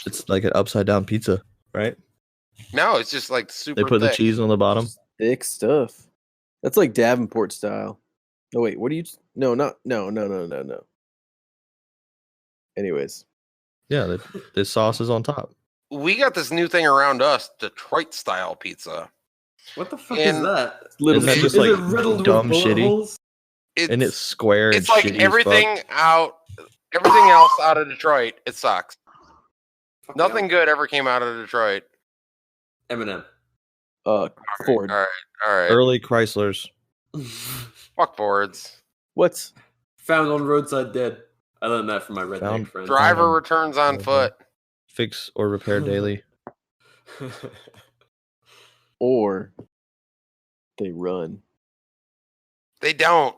It's like an upside down pizza, right? No, it's just like super They put thick. the cheese on the bottom. Thick stuff. That's like Davenport style. No, wait. What do you? No. Anyways, Yeah, the sauce is on top. We got this new thing around us, Detroit style pizza. What the fuck And is that? little Isn't that shit. just Is like it riddled dumb with bullet shitty? holes? And it's square. It's and like shitty as everything fuck. everything else out of Detroit. It sucks. Fuck Nothing good ever came out of Detroit. Eminem. Ford. All right. Early Chryslers. Fuck Fords. What? Found on roadside dead. I learned that from my redneck Found- friend. Driver returns on foot. Fix or repair daily. Or they run. They don't.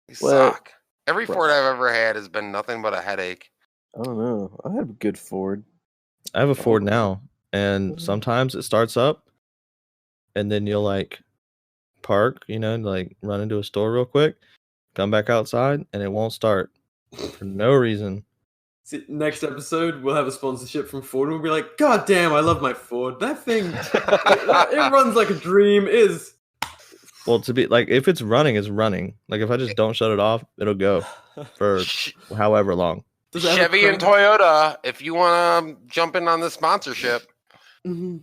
They What? suck. Every What? Ford I've ever had has been nothing but a headache. I don't know. I have a good Ford. I have a Ford now, and sometimes it starts up, and then you'll like park, like run into a store real quick, come back outside, and it won't start for no reason. See, next episode, we'll have a sponsorship from Ford, and we'll be like, God damn, I love my Ford. That thing, it runs like a dream. It is. Well, to be like, if it's running, it's running. Like if I just don't shut it off, it'll go for however long. Does it have a Chevy and crank? Toyota, if you want to jump in on the sponsorship, Mhm.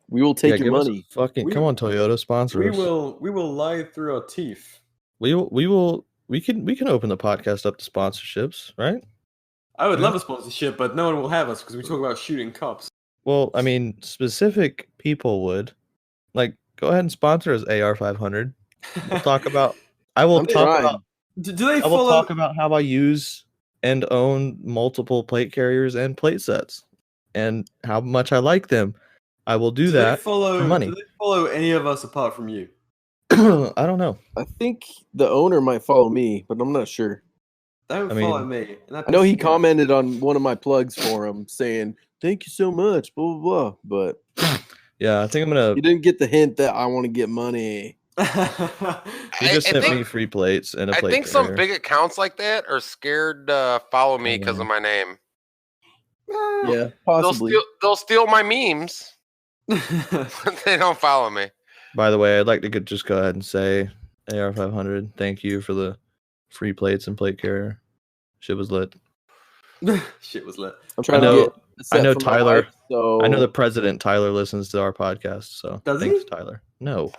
We will take your give us a money. fucking come on, Toyota, sponsor We us. will lie through our teeth. We can open the podcast up to sponsorships, right? I would love a sponsorship, but no one will have us because we talk about shooting cops. Well, I mean, specific people would. Like, go ahead and sponsor us, AR500. We'll talk about. I will I'm talk trying. about. Do they I will follow? talk about how I use and own multiple plate carriers and plate sets, and how much I like them. I will do they that follow? for money. Do they follow any of us apart from you? I don't know. I think the owner might follow me, but I'm not sure. Don't I mean, follow me. And that I know he pisses me off. commented on one of my plugs for him saying, "Thank you so much," blah blah blah. But Yeah, I think I'm gonna. you didn't get the hint that I want to get money. He just I sent think- me free plates and a I plate think some carrier. big accounts like that are scared to follow me because of my name. Yeah, possibly. They'll steal my memes, but they don't follow me. By the way, I'd like to just go ahead and say, AR500, thank you for the free plates and plate carrier. Shit was lit. Shit was lit. I'm trying know- to get. a set I know for my Tyler- wife, so I know the president, Tyler, listens to our podcast, so Does thanks, he? Tyler. No.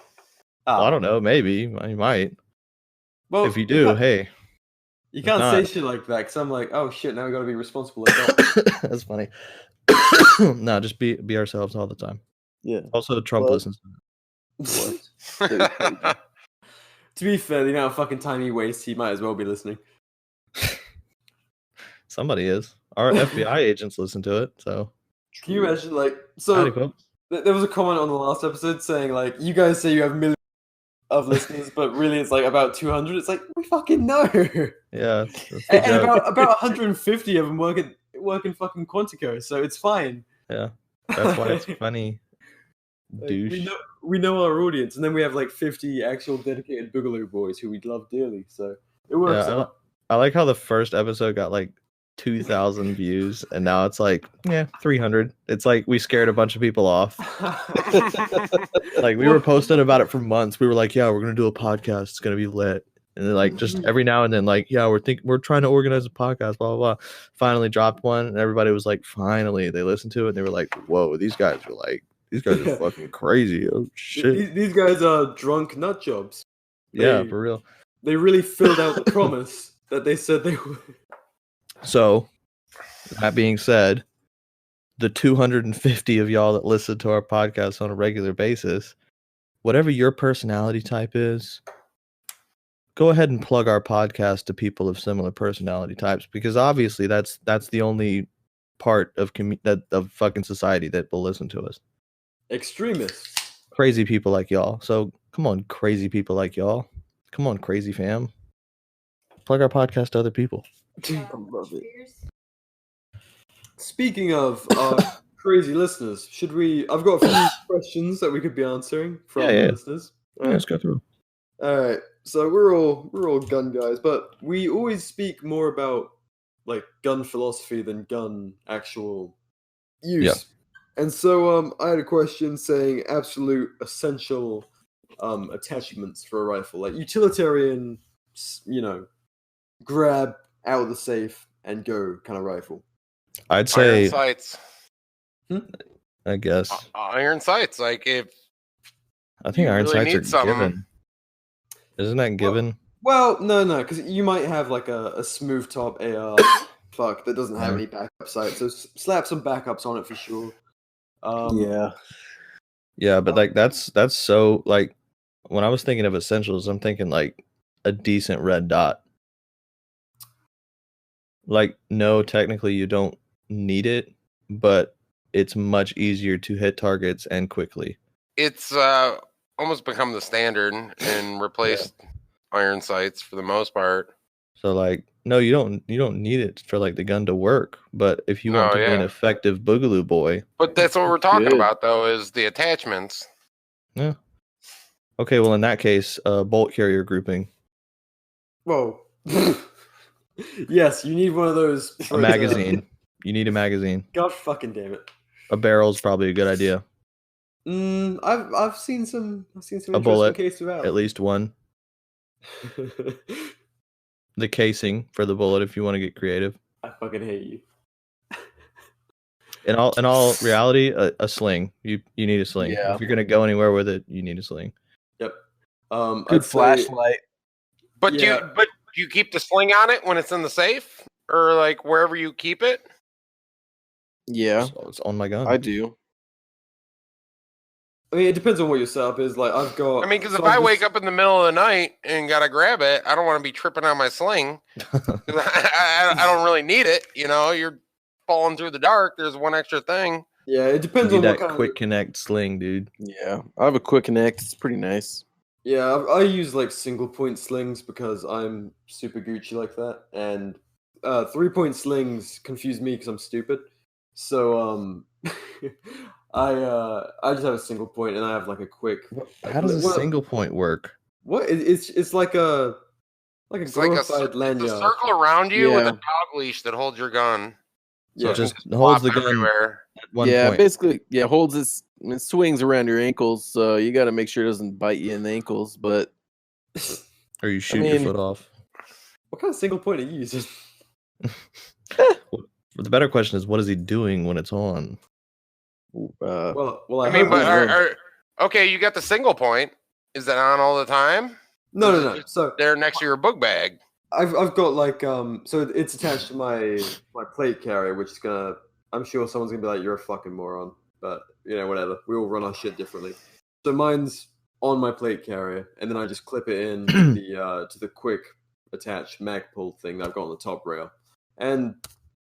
Oh. Well, I don't know. Maybe. He might. Well, If you do, can't, hey, you can't not- say shit like that because I'm like, oh shit, now we got to be responsible adults. that's funny. No, just be ourselves all the time. yeah. Also, Trump Well- listens to To be fair, the amount of fucking time he wastes, he might as well be listening. Somebody is. Our FBI agents listen to it, so. Can you imagine, like, Howdy, so folks. there was a comment on the last episode saying, like, you guys say you have millions of listeners, but really it's like about 200. It's like, we fucking know. Yeah. That's the And joke. about 150 of them work in fucking Quantico, so it's fine. Yeah. That's why it's funny. Like, Douche. we know our audience, and then we have like 50 actual dedicated Boogaloo boys who we love dearly, so it works Yeah, out. I like how the first episode got like 2,000 views, and now it's like 300. It's like we scared a bunch of people off. Like we were posting about it for months. We were like, yeah, we're gonna do a podcast. It's gonna be lit. And then like just every now and then, like, yeah, we're trying to organize a podcast, blah blah blah. Finally dropped one, and everybody was like, finally, they listened to it, and they were like, whoa, these guys are fucking crazy. Oh shit. These guys are drunk nut jobs. Yeah, They- for real. They really filled out the promise that they said they would. So, that being said, the 250 of y'all that listen to our podcast on a regular basis, whatever your personality type is, go ahead and plug our podcast to people of similar personality types, because obviously that's the only part of of fucking society that will listen to us. Extremists. Crazy people like y'all. So come on, crazy people like y'all. Come on, crazy fam. Plug our podcast to other people. I love it. Speaking of crazy listeners, should we? I've got a few questions that we could be answering from Yeah. the listeners. Yeah, let's go through. All right, so we're all gun guys, but we always speak more about like gun philosophy than gun actual use. Yeah. And so I had a question saying absolute essential attachments for a rifle, like utilitarian, grab out of the safe and go kind of rifle. I'd say, Iron sights. I guess. Iron sights. Like if I think you iron really sights need are something. given. Isn't that given? Well, no, because you might have like a smooth top AR fuck that doesn't have any backup sights, so slap some backups on it for sure. Yeah, but like that's so like when I was thinking of essentials, I'm thinking like a decent red dot. Like, no, technically you don't need it, but it's much easier to hit targets and quickly. It's almost become the standard and replaced iron sights for the most part. So like, no, you don't need it for like the gun to work, but if you want to be an effective boogaloo boy. But that's what we're talking about though, is the attachments. Yeah. Okay, well in that case, bolt carrier grouping. Whoa. Yes, you need one of those. A magazine. You need a magazine. God fucking damn it. A barrel's probably a good idea. I've seen some A bullet, cases out. at least one. The casing for the bullet, if you want to get creative. I fucking hate you. In all reality, a sling. You need a sling. Yeah. If you're gonna go anywhere with it, you need a sling. Yep. Good I'd say- flashlight. But Yeah. do you keep the sling on it when it's in the safe, or like wherever you keep it? Yeah, So it's on my gun. I do. I mean, it depends on what your setup is. Like, I've got. I mean, because if so I I've wake just- up in the middle of the night and gotta grab it, I don't want to be tripping on my sling. 'Cause I don't really need it. You know, you're falling through the dark. There's one extra thing. Yeah, it You depends need on what that kind quick of. connect sling, dude. Yeah, I have a quick connect. It's pretty nice. Yeah, I use like single point slings because I'm super Gucci like that, and 3-point slings confuse me because I'm stupid. So I just have a single point and I have like a quick. How does a What- single point work? What? It's like a It's like glorified it's a lanyard. circle around you with Yeah. a dog leash that holds your gun. So Yeah. it just You can holds the swap gun everywhere. at one Yeah, point. basically, holds it swings around your ankles, so you got to make sure it doesn't bite you in the ankles. But Or you shoot mean- your foot off. What kind of single point are you using? But the better question is, what is he doing when it's on? Well, I I mean, hope but it's- okay, you got the single point. Is that on all the time? no. So They're next to your book bag. I've got like so it's attached to my plate carrier, which is gonna. I'm sure someone's gonna be like, "You're a fucking moron," but whatever. We all run our shit differently. So mine's on my plate carrier, and then I just clip it in to the quick attach mag pull thing that I've got on the top rail, and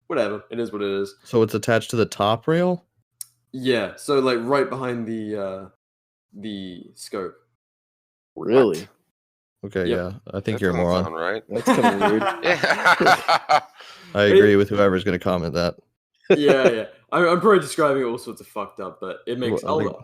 whatever. It is what it is. So it's attached to the top rail? Yeah. So like right behind the scope. really, Okay, Yep. yeah. I think That you're a doesn't moron. sound right. that's kind of weird. Yeah. I agree with whoever's going to comment that. Yeah. I'm probably describing it all sorts of fucked up, but it makes. Well, like,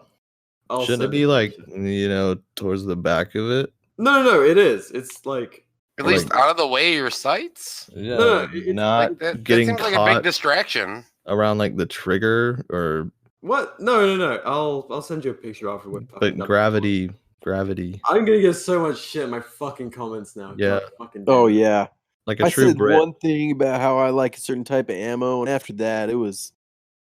I'll Shouldn't it send be like, picture. towards the back of it? No, it is. It's like At least Like- out of the way of your sights. Yeah, No, like, it's not like That getting seems like a caught big distraction. around like the trigger or what? No. I'll send you a picture afterward. but gravity. I'm gonna get so much shit in my fucking comments now. Yeah. God fucking Oh damn it. yeah, Like a I true said Brit. one thing about how I like a certain type of ammo, and after that, it was,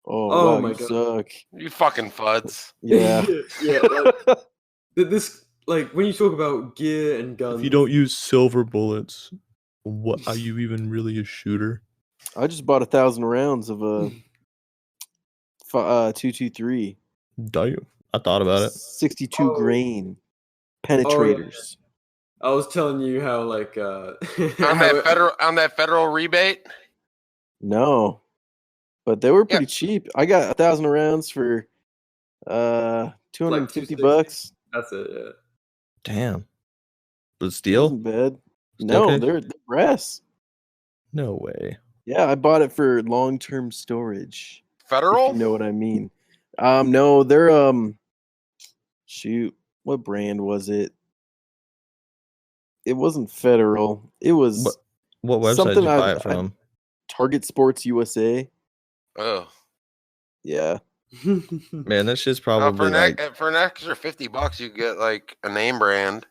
Oh wow, my you God. suck. You fucking fuds. Yeah, yeah. Like, this like when you talk about gear and guns, If you don't use silver bullets, what are you even really a shooter? I just bought 1,000 rounds of a 223. Damn. I thought about it. 62 grain penetrators. I was telling you how like On how that federal rebate. No, but they were pretty Yep. cheap. I got 1,000 rounds for $250. $260. That's it. Yeah. Damn. Was It steel? wasn't bad. Steel No, case? they're brass. No way. Yeah, I bought it for long-term storage. If Federal? you know what I mean. No, they're shoot, what brand was it? It wasn't Federal. It was What website something did you buy it from? Target Sports USA. Oh. Yeah. Man, that shit's probably like For an extra $50, you get like a name brand.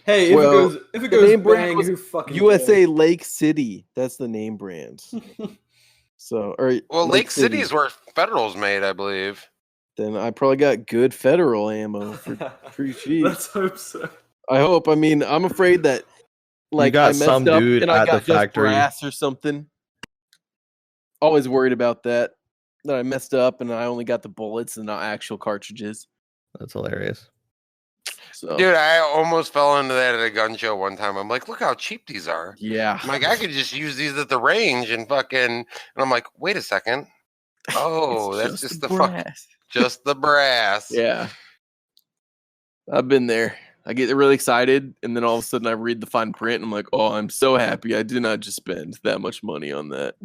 Hey, Well, if it the goes name brand bang, was who fucking USA Lake City. That's the name brand. So, or Well, Lake City is where Federal's made, I believe. Then I probably got good Federal ammo for pretty cheap. Let's hope so. I hope. I mean, I'm afraid that like got I messed some up dude and I at the got just factory. brass or something. Always worried about that. That I messed up and I only got the bullets and not actual cartridges. That's hilarious. So Dude, I almost fell into that at a gun show one time. I'm like, look how cheap these are. yeah. I'm like, I could just use these at the range and fucking. And I'm like, wait a second. Oh, It's that's just the the fuck, brass. just the brass. Yeah. I've been there. I get really excited and then all of a sudden I read the fine print and I'm like, oh, I'm so happy I did not just spend that much money on that.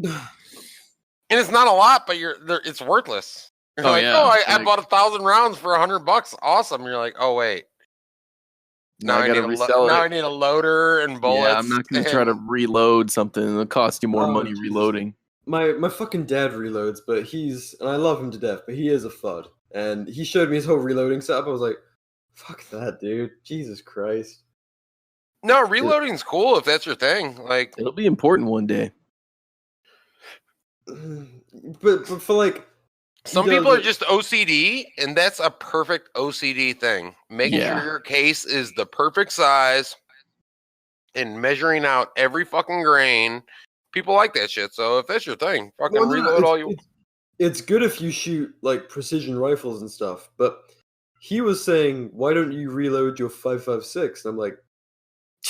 And it's not a lot, but it's worthless. You're Oh, like, yeah. I Like- bought 1,000 rounds for $100. Awesome. You're like, oh wait. Now I gotta need resell it. now I need a loader and bullets. Yeah, I'm not gonna try to reload something. It'll cost you more Oh, money Jesus. reloading. My fucking dad reloads, but and I love him to death, but he is a FUD. And he showed me his whole reloading setup. I was like, fuck that, dude. Jesus Christ. No, reloading's cool if that's your thing. Like, It'll be important one day. But for like some people are just OCD, and that's a perfect OCD thing. Making Yeah. sure your case is the perfect size and measuring out every fucking grain. People like that shit. So if that's your thing, fucking Well, no, reload all you. It's good if you shoot like precision rifles and stuff, but he was saying, why don't you reload your 5.56? And I'm like,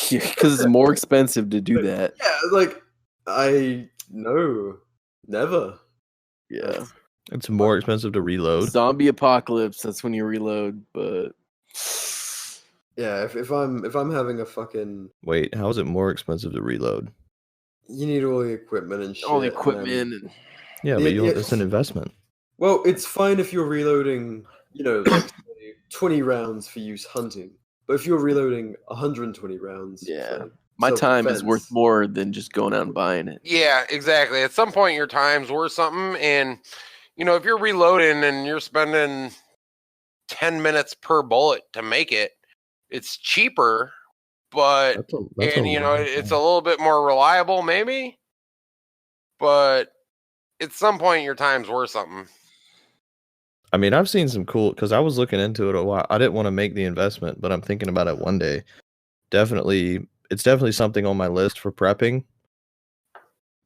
Because it's more expensive to do that. yeah, like no, never. Yeah. It's more expensive to reload. Zombie apocalypse, that's when you reload, but Yeah, if I'm having a fucking, Wait, how is it more expensive to reload? you need all the equipment and shit. all the and then- equipment and Yeah, but it's an investment. Well, it's fine if you're reloading, like, say, 20 rounds for use hunting. But if you're reloading 120 rounds, Yeah. for my time is self-defense, worth more than just going out and buying it. Yeah, exactly. At some point, your time's worth something, and if you're reloading and you're spending 10 minutes per bullet to make it, it's cheaper, but it's a little bit more reliable, maybe. But at some point, your time's worth something. I mean, I've seen some cool because I was looking into it a while. I didn't want to make the investment, but I'm thinking about it one day. It's definitely something on my list for prepping.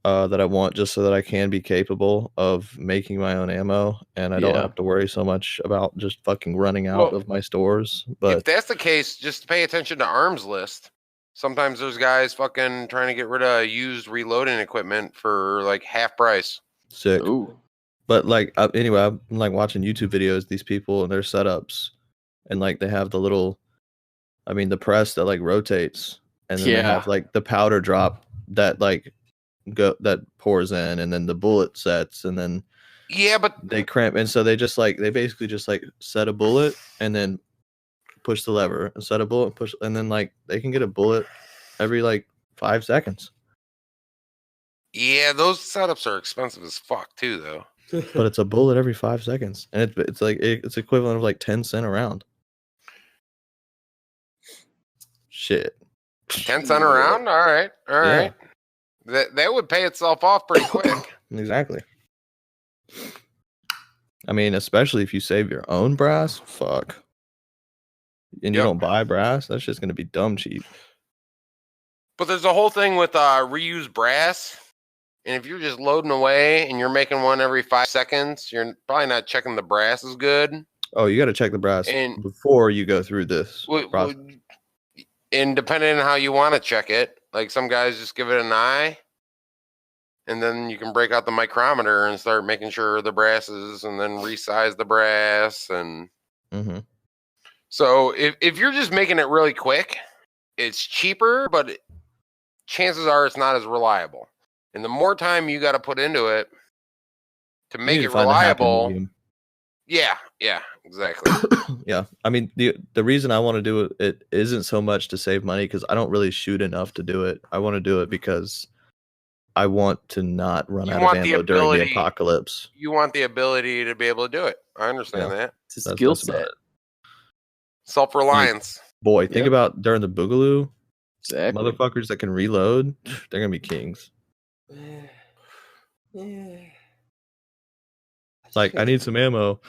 That I want just so that I can be capable of making my own ammo and I don't Yeah. have to worry so much about just fucking running out of my stores. If But that's the case, just pay attention to arms list. Sometimes there's guys fucking trying to get rid of used reloading equipment for like half price. sick. Ooh. But like anyway, I'm like watching YouTube videos, these people and their setups, and like they have the press that like rotates, and then they have like the powder drop that like that pours in, and then the bullet sets, and then Yeah, but they cramp, and so they basically just like set a bullet and then push the lever and set a bullet and push, and then like they can get a bullet every like 5 seconds. yeah, those setups are expensive as fuck too, though. But it's a bullet every 5 seconds, and it's like it's equivalent of like 10 cents a round. Shit. 10 cents a round? All right. That would pay itself off pretty quick. Exactly. I mean, especially if you save your own brass, fuck. and you don't buy brass, that's just gonna be dumb cheap. But there's a whole thing with reused brass. And if you're just loading away and you're making one every 5 seconds, you're probably not checking the brass as good. Oh, you got to check the brass And before you go through this process. And depending on how you want to check it, like some guys just give it an eye, and then you can break out the micrometer and start making sure the brass is, and then resize the brass. And so if you're just making it really quick, it's cheaper, but chances are it's not as reliable. And the more time you got to put into it to make it reliable. Yeah, exactly. Yeah. I mean, the reason I want to do it isn't so much to save money, because I don't really shoot enough to do it. I want to do it because I want to not run out of ammo during the apocalypse. You want the ability to be able to do it. I understand that. It's a skill set. Self-reliance. Boy, think about during the Boogaloo. Exactly. Motherfuckers that can reload, they're going to be kings. It's like, I need some ammo.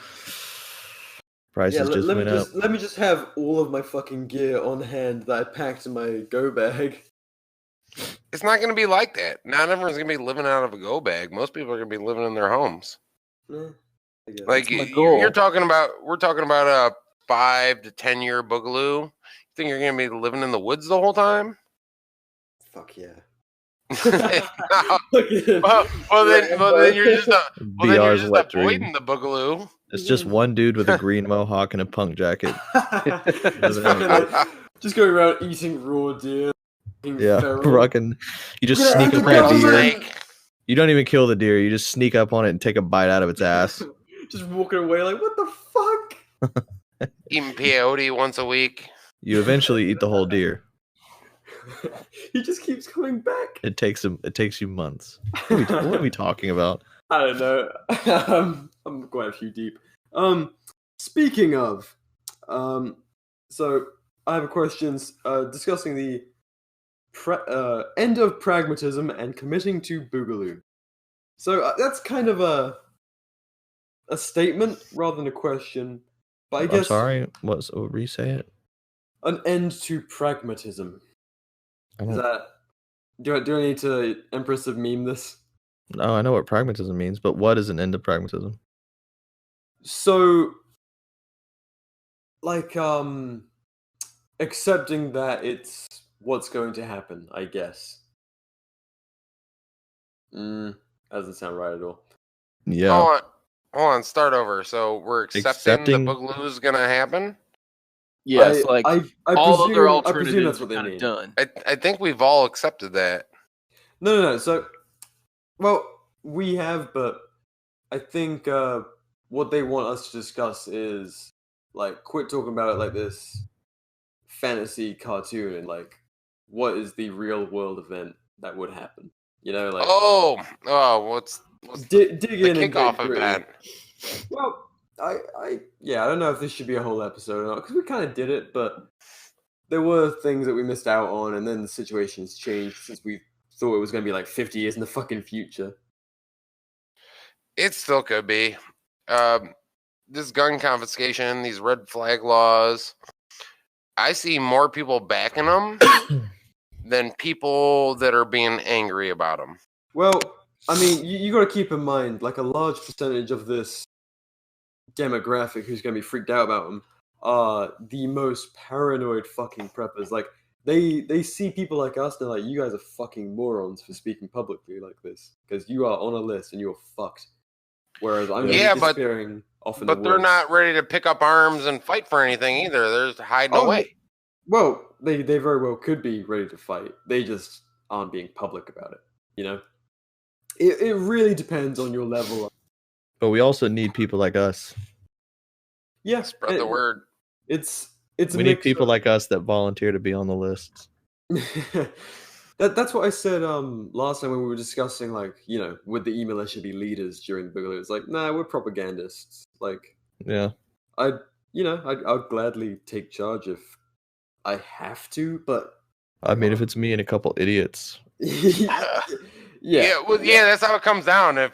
Prices just went up. Let me just have all of my fucking gear on hand that I packed in my go bag. It's not going to be like that. Not everyone's going to be living out of a go bag. Most people are going to be living in their homes. Like we're talking about a 5 to 10 year Boogaloo. You think you're going to be living in the woods the whole time? Fuck yeah. Well, then you're just avoiding the Boogaloo. It's just one dude with a green mohawk and a punk jacket. Just going around eating raw deer. Yeah, rocking. You just sneak up on a deer. You don't even kill the deer. You just sneak up on it and take a bite out of its ass. Just walking away like, what the fuck? Eating peyote once a week. You eventually eat the whole deer. He just keeps coming back. It takes you months. What are we talking about? I don't know. I'm quite a few deep. Speaking of, so I have questions discussing the end of pragmatism and committing to Boogaloo. So that's kind of a statement rather than a question. But I guess. I'm sorry. Re-say it. An end to pragmatism. Is that? Do I need to Empress of meme this? No, I know what pragmatism means, but what is an end to pragmatism? So, like, accepting that it's what's going to happen, I guess. Doesn't sound right at all. Yeah. Hold on, start over. So we're accepting the Boogaloo is going to happen? Yes, I all presume, other alternatives alternatives that's what they mean. done. I think we've all accepted that. No. So, well, we have, but I think what they want us to discuss is like quit talking about it like this fantasy cartoon and like what is the real world event that would happen. You know, like what's dig the in kickoff and event? Well, I don't know if this should be a whole episode or not because we kind of did it, but there were things that we missed out on, and then the situation's changed since we thought it was going to be like 50 years in the fucking future. It still could be. This gun confiscation, these red flag laws, I see more people backing them than people that are being angry about them. Well, I mean, you got to keep in mind, like a large percentage of this demographic who's going to be freaked out about them are the most paranoid fucking preppers. Like, they see people like us, they're like, you guys are fucking morons for speaking publicly like this, because you are on a list and you're fucked. Whereas I'm disappearing off in the woods. But they're not ready to pick up arms and fight for anything either. They're just hiding away. Well, they very well could be ready to fight. They just aren't being public about it, you know? It really depends on your level. But we also need people like us. Yeah, spread the word. We need people like us that volunteer to be on the lists. That's what I said last time when we were discussing, like, you know, would the eMilitia be leaders during the Boogaloo? It's like, nah, we're propagandists. Like, yeah, I'd gladly take charge if I have to, but I mean, if it's me and a couple idiots. Yeah, that's how it comes down.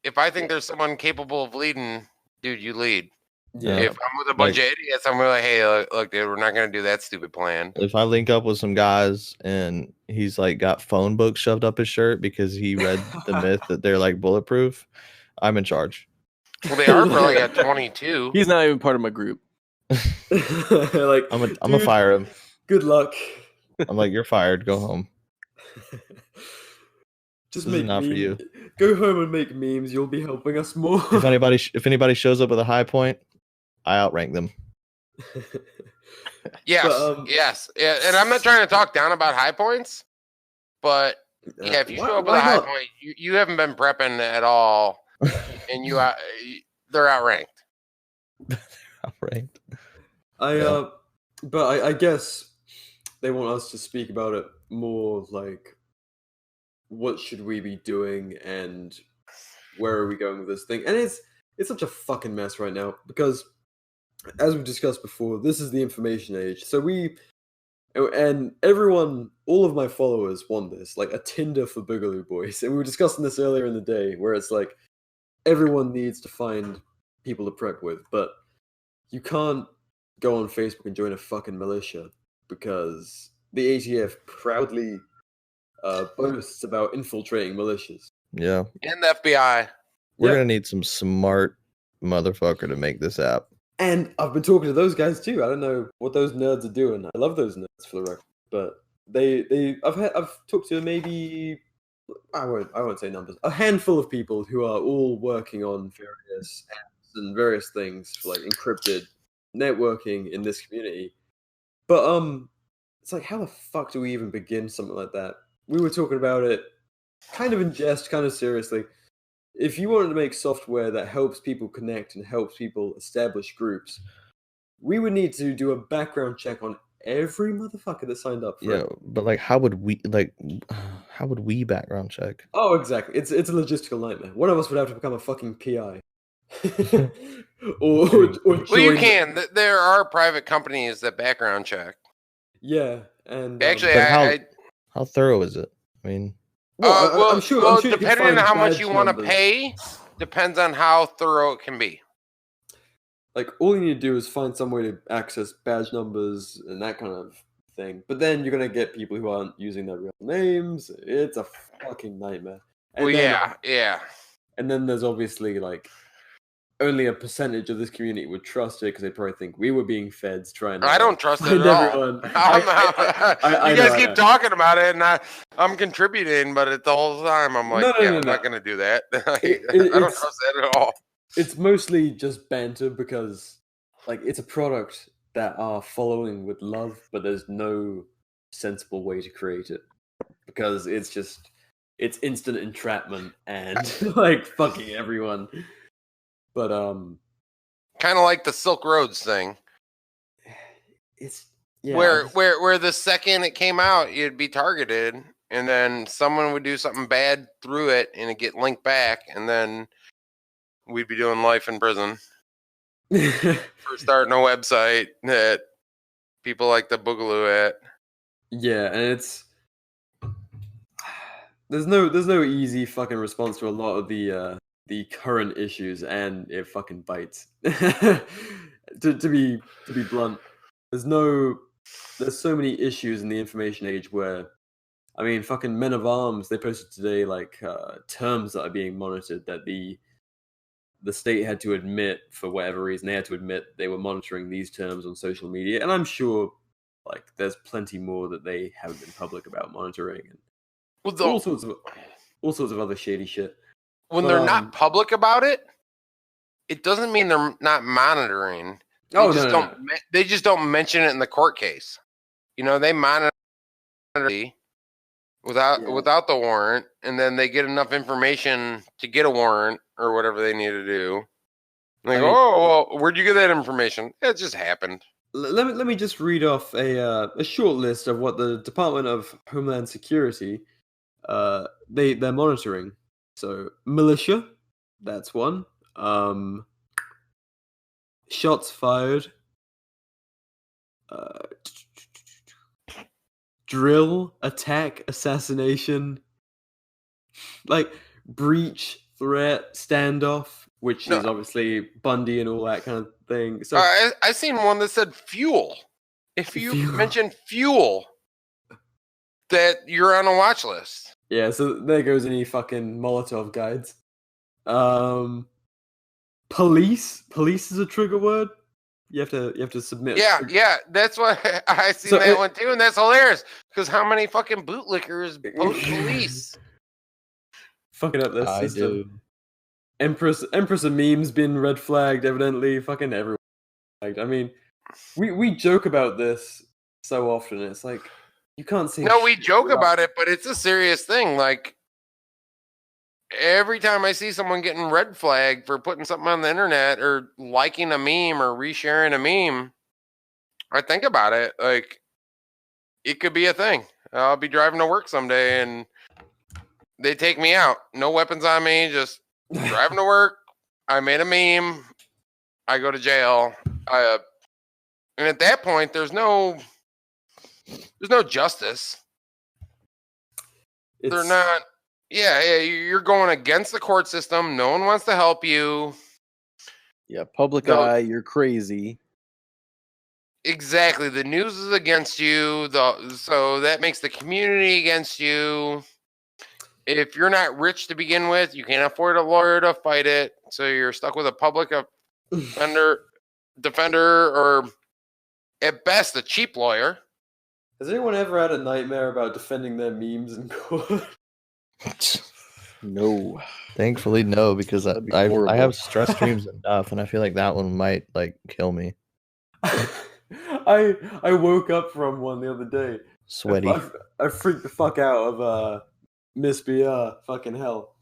If I think there's someone capable of leading, dude, you lead. Yeah. If I'm with a bunch of idiots, I'm like, hey, look, dude, we're not gonna do that stupid plan. If I link up with some guys and he's like got phone books shoved up his shirt because he read the myth that they're like bulletproof, I'm in charge. Well, they are probably at 22. He's not even part of my group. Like, I'm gonna fire him. Good luck. I'm like, you're fired. Go home. Just This make is not for you. Go home and make memes. You'll be helping us more. If anybody shows up with a high point, I outrank them. Yes, But, yes, yeah, and I'm not trying to talk down about high points, but yeah, if you show up with a high point, you haven't been prepping at all, and they're outranked. Outranked. But I guess they want us to speak about it more, like, what should we be doing and where are we going with this thing? And it's such a fucking mess right now because, as we've discussed before, this is the information age. So and everyone, all of my followers want this, like a Tinder for Boogaloo Boys. And we were discussing this earlier in the day, where it's like everyone needs to find people to prep with, but you can't go on Facebook and join a fucking militia because the ATF proudly boasts about infiltrating militias. Yeah. And the FBI. We're gonna need some smart motherfucker to make this app. And I've been talking to those guys too. I don't know what those nerds are doing. I love those nerds for the record, but I've talked to maybe I won't say numbers. A handful of people who are all working on various apps and various things for like encrypted networking in this community. But it's like, how the fuck do we even begin something like that? We were talking about it kind of in jest, kind of seriously. If you wanted to make software that helps people connect and helps people establish groups, we would need to do a background check on every motherfucker that signed up for it. But like, how would we background check? Oh, exactly. It's a logistical nightmare. One of us would have to become a fucking PI. or well, you can. There are private companies that background check. Yeah, and actually, how thorough is it? I mean. I'm sure depending on how much you want to pay, depends on how thorough it can be. Like, all you need to do is find some way to access badge numbers and that kind of thing. But then you're going to get people who aren't using their real names. It's a fucking nightmare. And yeah. And then there's obviously, like, only a percentage of this community would trust it because they probably think we were being feds trying to. I don't trust it at all. You guys keep talking about it, and I'm contributing, but the whole time I'm like, I'm not going to do that. I don't trust that at all. It's mostly just banter because, like, it's a product that are following with love, but there's no sensible way to create it because it's instant entrapment and like fucking everyone. But kind of like the Silk Roads thing. It's where the second it came out, you'd be targeted, and then someone would do something bad through it, and it get linked back, and then we'd be doing life in prison for starting a website that people like the Boogaloo at. Yeah, and there's no easy fucking response to a lot of the current issues, and it fucking bites. to be blunt, there's so many issues in the information age where, I mean, fucking Men of Arms, they posted today like terms that are being monitored that the state had to admit for whatever reason. They had to admit they were monitoring these terms on social media, and I'm sure like there's plenty more that they haven't been public about monitoring and all sorts of other shady shit. When they're not public about it, it doesn't mean they're not monitoring. They just don't mention it in the court case. You know, they monitor without the warrant, and then they get enough information to get a warrant or whatever they need to do. And they go, well, where'd you get that information? It just happened. Let me just read off a short list of what the Department of Homeland Security they're monitoring. So, militia, that's one. Shots fired. Drill, attack, assassination. Like, breach, threat, standoff, which No. is obviously Bundy and all that kind of thing. So I seen one that said fuel. If you mention fuel, that you're on a watch list. yeah, so there goes any fucking Molotov guides. Police is a trigger word. You have to submit. Yeah, that's what I seen that one too, and that's hilarious because how many fucking bootlickers post police? Fucking up their I system. do. Empress of memes been red flagged, evidently. Fucking everyone. I mean, we joke about this so often. It's like you can't see. No, we joke about it, but it's a serious thing. Like every time I see someone getting red flagged for putting something on the internet or liking a meme or resharing a meme, I think about it. Like it could be a thing. I'll be driving to work someday and they take me out. No weapons on me, just driving to work. I made a meme. I go to jail. And at that point, there's no justice. They're not. Yeah, you're going against the court system. No one wants to help you. Yeah, public eye, you're crazy. Exactly. The news is against you. So that makes the community against you. If you're not rich to begin with, you can't afford a lawyer to fight it. So you're stuck with a public defender, or at best, a cheap lawyer. Has anyone ever had a nightmare about defending their memes in court? No. Thankfully, no, because That'd be I horrible. have stress dreams enough, and I feel like that one might like kill me. I woke up from one the other day. Sweaty. I freaked the fuck out of Miss BR. Fucking hell.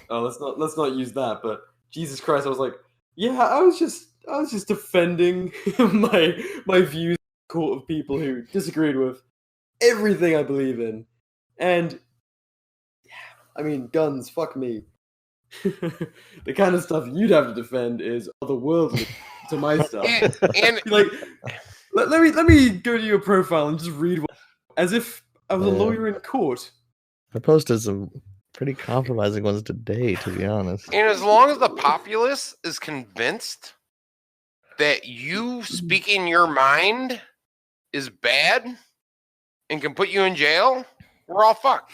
Oh, let's not use that. But Jesus Christ, I was like, yeah, I was just defending my views in a court of people who disagreed with everything I believe in, and yeah, I mean, guns. Fuck me. The kind of stuff you'd have to defend is otherworldly to my stuff. And Like, let me go to your profile and just read as if I was a lawyer in court. I posted some pretty compromising ones today, to be honest. And as long as the populace is convinced that you speaking your mind is bad and can put you in jail, we're all fucked.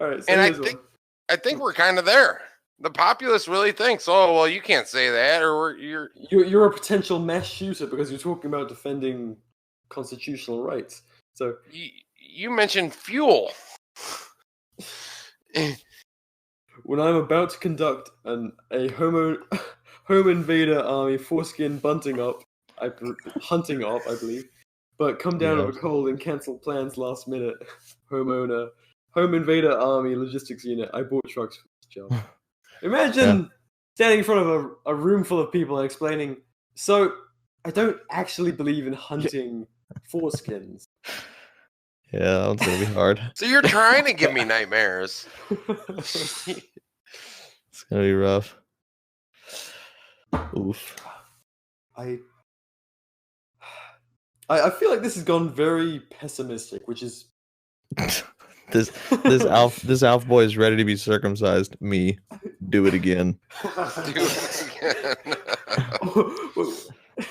All right, so And here's one. I think we're kind of there. The populace really thinks, oh, well, you can't say that, or You're a potential mass shooter because you're talking about defending constitutional rights. So you mentioned fuel. when I'm about to conduct a home invader army foreskin hunting op, I believe, but come down with a cold and cancel plans last minute. Home invader army logistics unit. I bought trucks for this job. Imagine standing in front of a room full of people and explaining, so I don't actually believe in hunting foreskins. Yeah, that one's gonna be hard. So you're trying to give me nightmares. It's gonna be rough. Oof. I feel like this has gone very pessimistic, which is This Alf boy is ready to be circumcised. Me, do it again.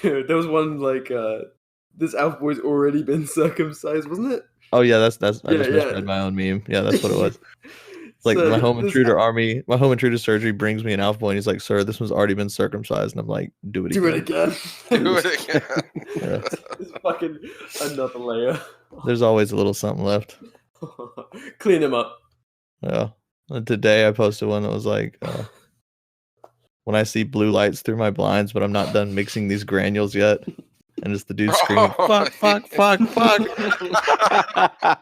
There was one like this Alf boy's already been circumcised, wasn't it? Oh yeah, I just misread my own meme. Yeah, that's what it was. It's like So my home this- intruder surgery brings me an Alf boy, and he's like, "Sir, this one's already been circumcised," and I'm like, "Do it Do again." it again. Do it again. Yeah. It's fucking another layer. There's always a little something left. Clean him up. Yeah. And today I posted one that was like, when I see blue lights through my blinds, but I'm not done mixing these granules yet. And it's the dude screaming, fuck, fuck, fuck, fuck. Fuck, I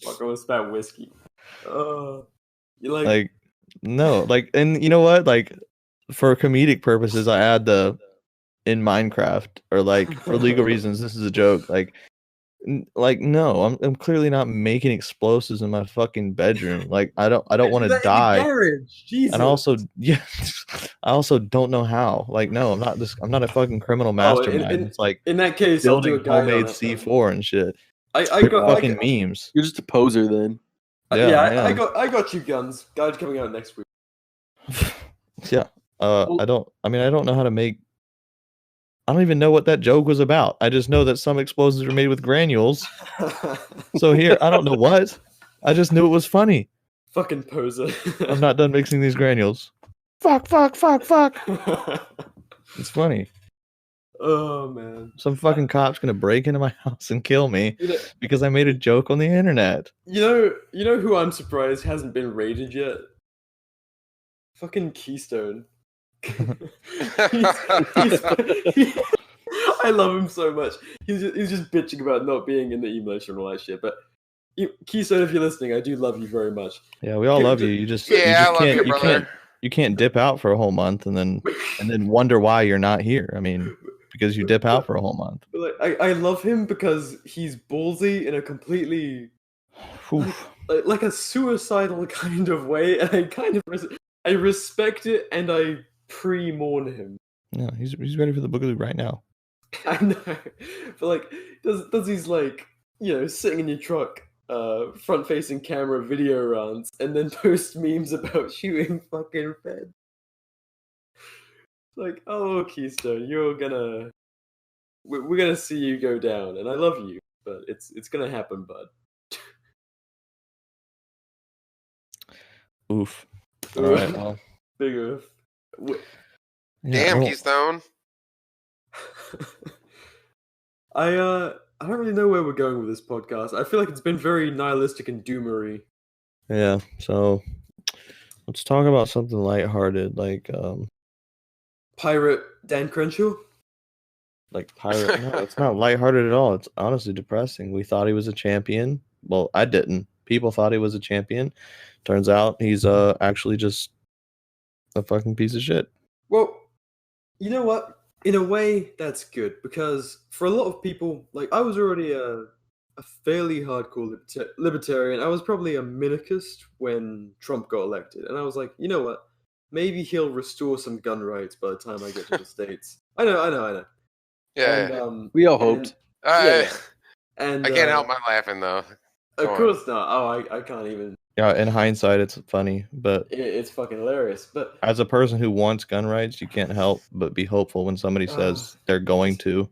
want to spat whiskey. You Like, no, like, and you know what? Like, for comedic purposes, I add the in Minecraft, or like for legal reasons, this is a joke. Like, no, I'm clearly not making explosives in my fucking bedroom. Like, I don't want to die. Jesus. And also, yeah, I also don't know how. Like, no, I'm not a fucking criminal mastermind. It's like in that case, I'll do building a guide on homemade it. C4 and shit. I got fucking memes. You're just a poser then. Yeah, I I got you guns. Guide coming out next week. Yeah. Well- I don't know how to make. I don't even know what that joke was about. I just know that some explosives are made with granules. So here, I don't know what. I just knew it was funny. Fucking poser. I'm not done mixing these granules. Fuck. It's funny. Oh man. Some fucking cop's gonna break into my house and kill me You know, because I made a joke on the internet. you know who I'm surprised hasn't been raided yet? Fucking Keystone. I love him so much. He's just bitching about not being in the eMilitia and all that shit. But Keystone, if you're listening, I do love you very much. Yeah, we all love you. You just Yeah, I love can't you, brother. you can't dip out for a whole month and then wonder why you're not here. I mean, because you dip out for a whole month. But like, I love him because he's ballsy in a completely Oof. like a suicidal kind of way, and I kind of I respect it, and I pre-mourn him. Yeah, he's ready for the Boogaloo right now. I know, but like, does he's like, sitting in your truck, front-facing camera video rounds, and then post memes about shooting fucking feds. Like, oh, Keystone, we're gonna see you go down, and I love you, but it's gonna happen, bud. Oof. All right. Well, Big oof. Damn, well, Keystone. I don't really know where we're going with this podcast. I feel like it's been very nihilistic and doomery. yeah. So let's talk about something lighthearted, like Pirate Dan Crenshaw? pirate. No, it's not lighthearted at all. It's honestly depressing. We thought he was a champion. Well, I didn't. People thought he was a champion. Turns out he's actually just a fucking piece of shit. Well, you know what? In a way, that's good, because for a lot of people, like, I was already a fairly hardcore libertarian. I was probably a minarchist when Trump got elected, and I was like, you know what? Maybe he'll restore some gun rights by the time I get to the States. I know. Yeah. And, We all hoped. And I can't help my laughing though. Of course not. Oh, I can't even. Yeah, in hindsight, it's funny, but It's fucking hilarious. But as a person who wants gun rights, you can't help but be hopeful when somebody says they're going to.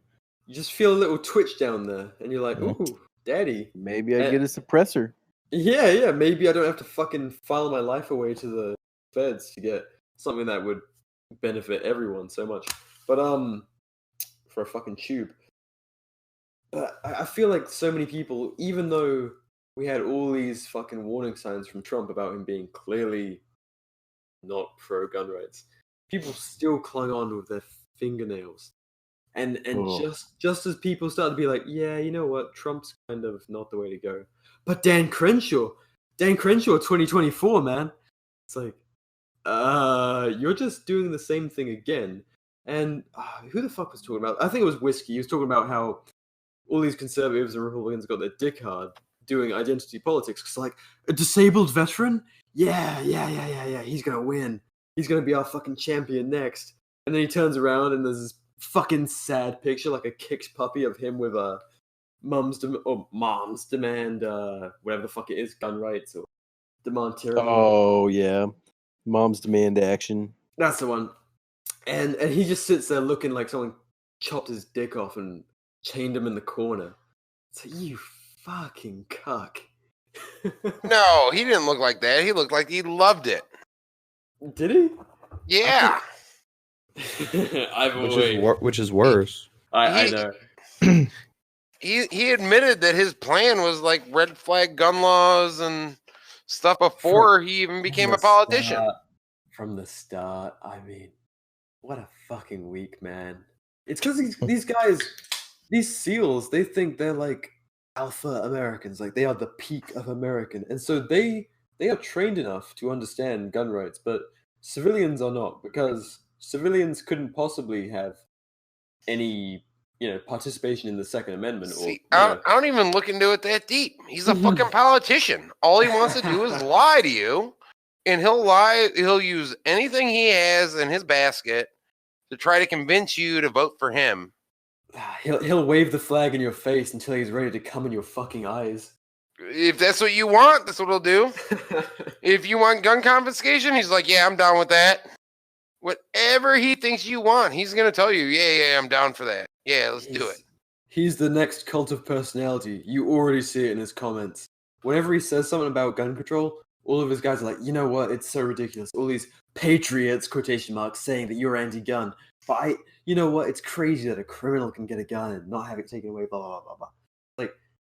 you just feel a little twitch down there, and you're like, Mhm. ooh, daddy. Maybe I get a suppressor. Yeah, maybe I don't have to fucking file my life away to the feds to get something that would benefit everyone so much. But for a fucking tube. But I feel like so many people, even though we had all these fucking warning signs from Trump about him being clearly not pro gun rights, people still clung on with their fingernails. And just as people started to be like, yeah, you know what, Trump's kind of not the way to go. But Dan Crenshaw 2024, man. It's like, you're just doing the same thing again. And who the fuck was talking about? I think it was Whiskey. He was talking about how all these conservatives and Republicans got their dick hard doing identity politics. Because, like, a disabled veteran? Yeah. He's going to win. He's going to be our fucking champion next. And then he turns around and there's this fucking sad picture, like a kicked puppy of him with a mom's demand, whatever the fuck it is, gun rights or demand tyranny. Oh yeah, mom's demand action. That's the one. And he just sits there looking like someone chopped his dick off and chained him in the corner. It's like, you fucking cuck. No, he didn't look like that. He looked like he loved it. Did he? Yeah. Which is worse. I know. He admitted that his plan was like red flag gun laws and stuff before he even became a politician. From the start, I mean, what a fucking weak man. It's because these guys, these SEALs, they think they're like alpha Americans, like they are the peak of American, and so they are trained enough to understand gun rights, but civilians are not, because civilians couldn't possibly have any, participation in the Second Amendment. See, I don't even look into it that deep. He's a fucking politician. All he wants to do is lie to you, and he'll use anything he has in his basket to try to convince you to vote for him. He'll wave the flag in your face until he's ready to come in your fucking eyes. If that's what you want, that's what he'll do. If you want gun confiscation, he's like, yeah, I'm down with that. Whatever he thinks you want, he's going to tell you, yeah, I'm down for that. Yeah, let's do it. He's the next cult of personality. You already see it in his comments. Whenever he says something about gun control, all of his guys are like, you know what? It's so ridiculous. All these patriots, quotation marks, saying that you're anti-gun. But you know what? It's crazy that a criminal can get a gun and not have it taken away, blah, blah, blah, blah. Like,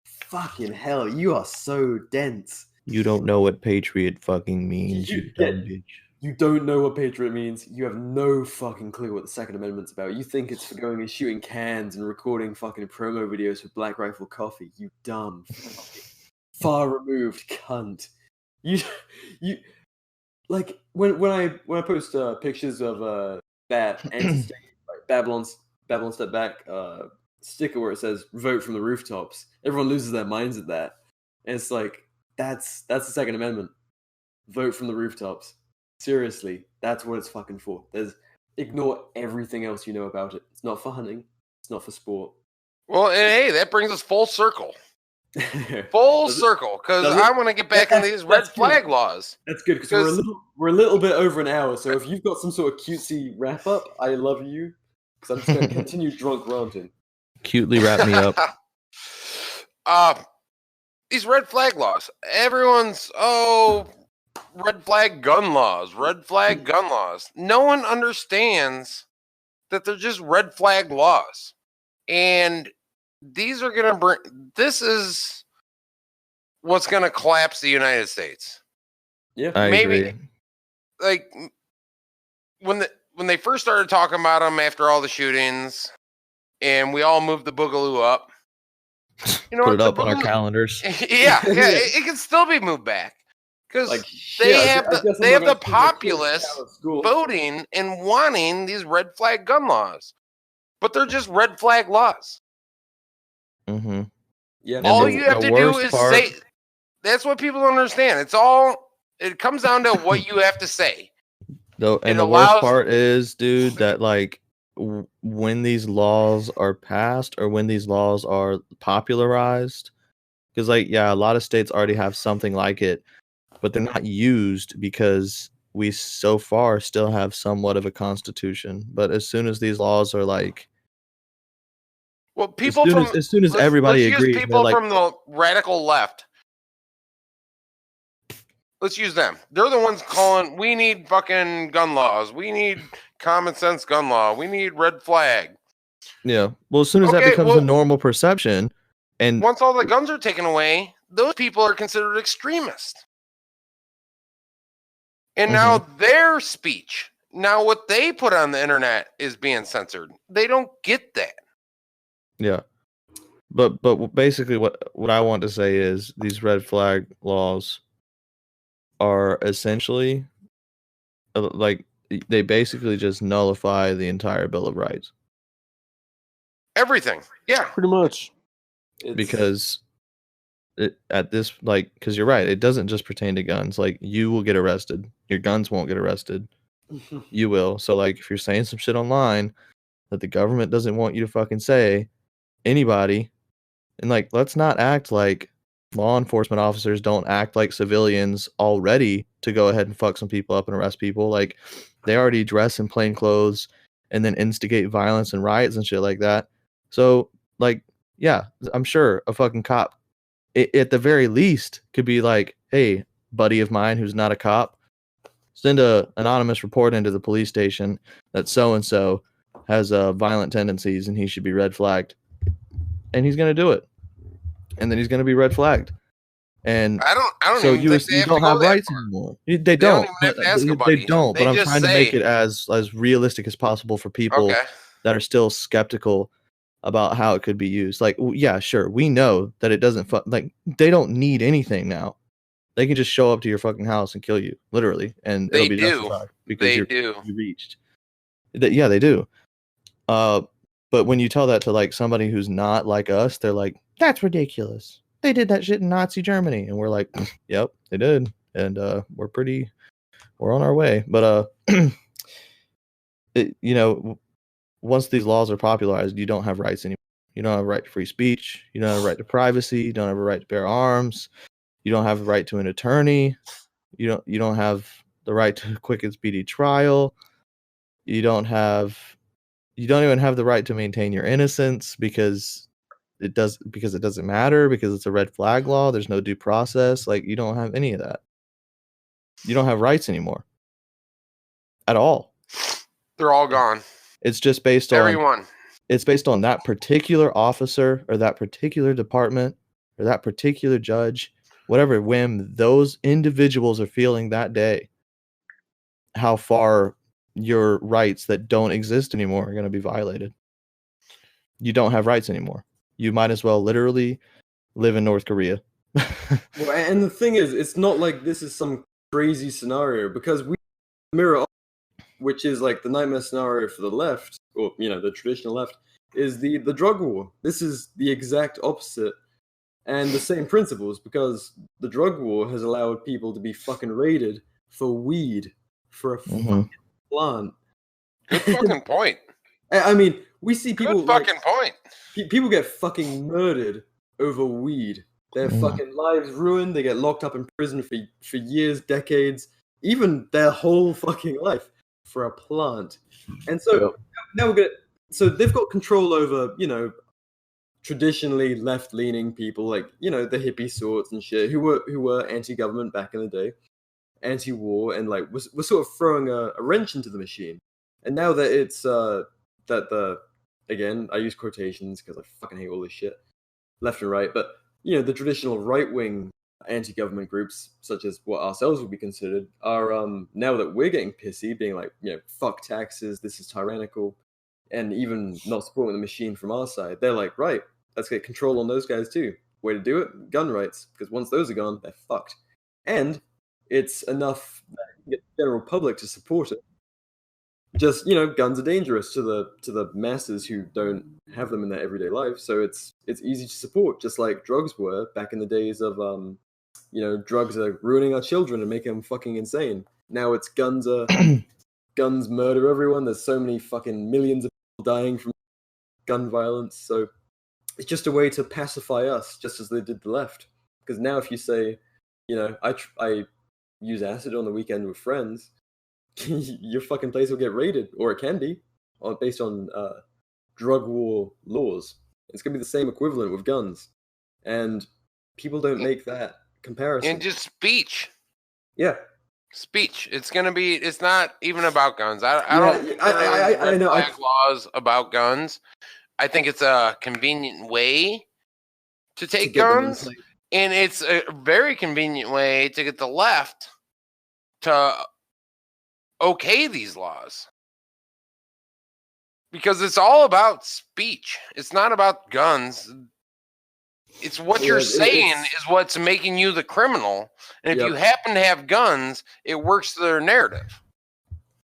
fucking hell, you are so dense. You don't know what patriot fucking means, you dumb bitch. You don't know what patriot means. You have no fucking clue what the Second Amendment's about. You think it's for going and shooting cans and recording fucking promo videos for Black Rifle Coffee. You dumb, far removed cunt. You like when I post pictures of that anti-state like Babylon Step Back sticker where it says "Vote from the rooftops," everyone loses their minds at that, and it's like that's the Second Amendment. Vote from the rooftops. Seriously, that's what it's fucking for. Ignore everything else you know about it. It's not for hunting. It's not for sport. Well, and hey, that brings us full circle. Full circle, because I want to get back into these red flag laws. That's good, because we're a little bit over an hour, so if you've got some sort of cutesy wrap-up, I love you, because I'm just going to continue drunk ranting. Cutely wrap me up. These red flag laws. Everyone's, red flag gun laws. Red flag gun laws. No one understands that they're just red flag laws. And these are going to this is what's going to collapse the United States. Yeah, I agree. Like when they first started talking about them after all the shootings, and we all moved the boogaloo up. You know, put it up on our calendars. Yeah, it can still be moved back because they have the populace voting and wanting these red flag gun laws, but they're just red flag laws. Mm-hmm. Yeah. All you have to do is say. That's what people don't understand. It comes down to what you have to say. Though, and the worst part is, dude, that like when these laws are passed or when these laws are popularized, because like a lot of states already have something like it, but they're not used because we so far still have somewhat of a constitution. But as soon as these laws are like, well, people as soon as everybody agrees, people from the radical left. Let's use them. They're the ones calling, we need fucking gun laws. We need common sense gun law. We need red flag. Yeah. Well, as soon as that becomes a normal perception, and once all the guns are taken away, those people are considered extremists. And now their speech, now what they put on the internet is being censored. They don't get that. Yeah. But basically what I want to say is these red flag laws are essentially like they basically just nullify the entire Bill of Rights. Everything. Yeah. Pretty much. Because because you're right, it doesn't just pertain to guns. Like you will get arrested. Your guns won't get arrested. You will. So like if you're saying some shit online that the government doesn't want you to fucking say, anybody, and like let's not act like law enforcement officers don't act like civilians already to go ahead and fuck some people up and arrest people. Like they already dress in plain clothes and then instigate violence and riots and shit like that. So like, yeah, I'm sure a fucking cop at the very least could be like, hey, buddy of mine who's not a cop, send a anonymous report into the police station that so-and-so has violent tendencies and he should be red flagged. And he's going to do it. And then he's going to be red flagged. And I don't so even think you don't have rights anymore. They don't. They don't. But I'm trying to make it as realistic as possible for people that are still skeptical about how it could be used. Like, yeah, sure, we know that it doesn't. Like, they don't need anything now. They can just show up to your fucking house and kill you, literally, and it'll be justified because you reached. Yeah, they do. But when you tell that to like somebody who's not like us, they're like, that's ridiculous. They did that shit in Nazi Germany. And we're like, yep, they did. And we're on our way. But once these laws are popularized, you don't have rights anymore. You don't have a right to free speech. You don't have a right to privacy. You don't have a right to bear arms. You don't have a right to an attorney. You don't have the right to a quick and speedy trial. You don't even have the right to maintain your innocence because it doesn't matter, because it's a red flag law. There's no due process. Like, you don't have any of that. You don't have rights anymore at all. They're all gone. It's just based on Everyone. It's based on that particular officer or that particular department or that particular judge, whatever whim those individuals are feeling that day, how far your rights that don't exist anymore are going to be violated. You don't have rights anymore. You might as well literally live in North Korea. Well, and the thing is, it's not like this is some crazy scenario, because we mirror, which is like the nightmare scenario for the left, or the traditional left, is the drug war. This is the exact opposite, and the same principles, because the drug war has allowed people to be fucking raided for weed, for a fucking plant. Good fucking point. I mean, we see people Good fucking point. People get fucking murdered over weed. Their fucking lives ruined. They get locked up in prison for years, decades, even their whole fucking life for a plant. And so now so they've got control over, traditionally left-leaning people, like, the hippie sorts and shit, who were anti-government back in the day, anti-war, and like we're sort of throwing a wrench into the machine. And now that it's again, I use quotations because I fucking hate all this shit, left and right, but the traditional right-wing anti-government groups, such as what ourselves would be considered, are now that we're getting pissy, being like, fuck taxes, this is tyrannical, and even not supporting the machine from our side, they're like, right, let's get control on those guys too. Way to do it, gun rights, because once those are gone, they're fucked. And it's enough that you get the general public to support it. Just, guns are dangerous to the masses who don't have them in their everyday life, so it's easy to support, just like drugs were back in the days of drugs are ruining our children and making them fucking insane. Now it's guns murder everyone. There's so many fucking millions of people dying from gun violence, so it's just a way to pacify us, just as they did the left. Because now if you say, I use acid on the weekend with friends, your fucking place will get raided, or it can be, based on drug war laws. It's going to be the same equivalent with guns. And people don't make that comparison. And just speech. Yeah. Speech. It's not even about guns. I know laws about guns. I think it's a convenient way to take guns. And it's a very convenient way to get the left to okay these laws, because it's all about speech. It's not about guns. It's what you're saying is what's making you the criminal, and if you happen to have guns, it works to their narrative.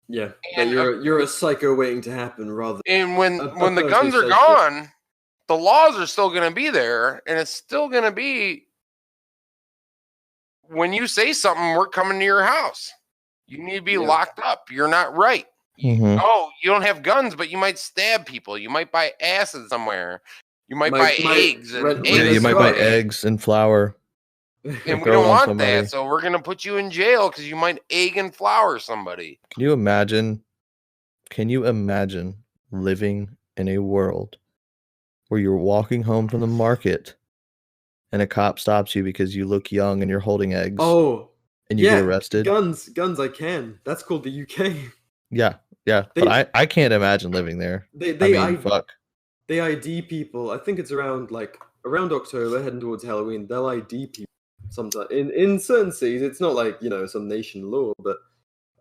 Yeah, and you're a psycho waiting to happen, rather. And when the guns are gone, the laws are still going to be there, and it's still going to be, when you say something, we're coming to your house. You need to be locked up. You're not right. Oh, you don't have guns, but you might stab people. You might buy acid somewhere. You might buy eggs. You might buy eggs and flour. And we don't want that, so we're going to put you in jail because you might egg and flour somebody. Can you imagine living in a world where you're walking home from the market and a cop stops you because you look young and you're holding eggs? Oh. And you get arrested? Guns, I can. That's called the UK. Yeah. But I can't imagine living there. Fuck. They ID people. I think it's around October, heading towards Halloween. They'll ID people sometimes. In certain cities, it's not like, some nation law, but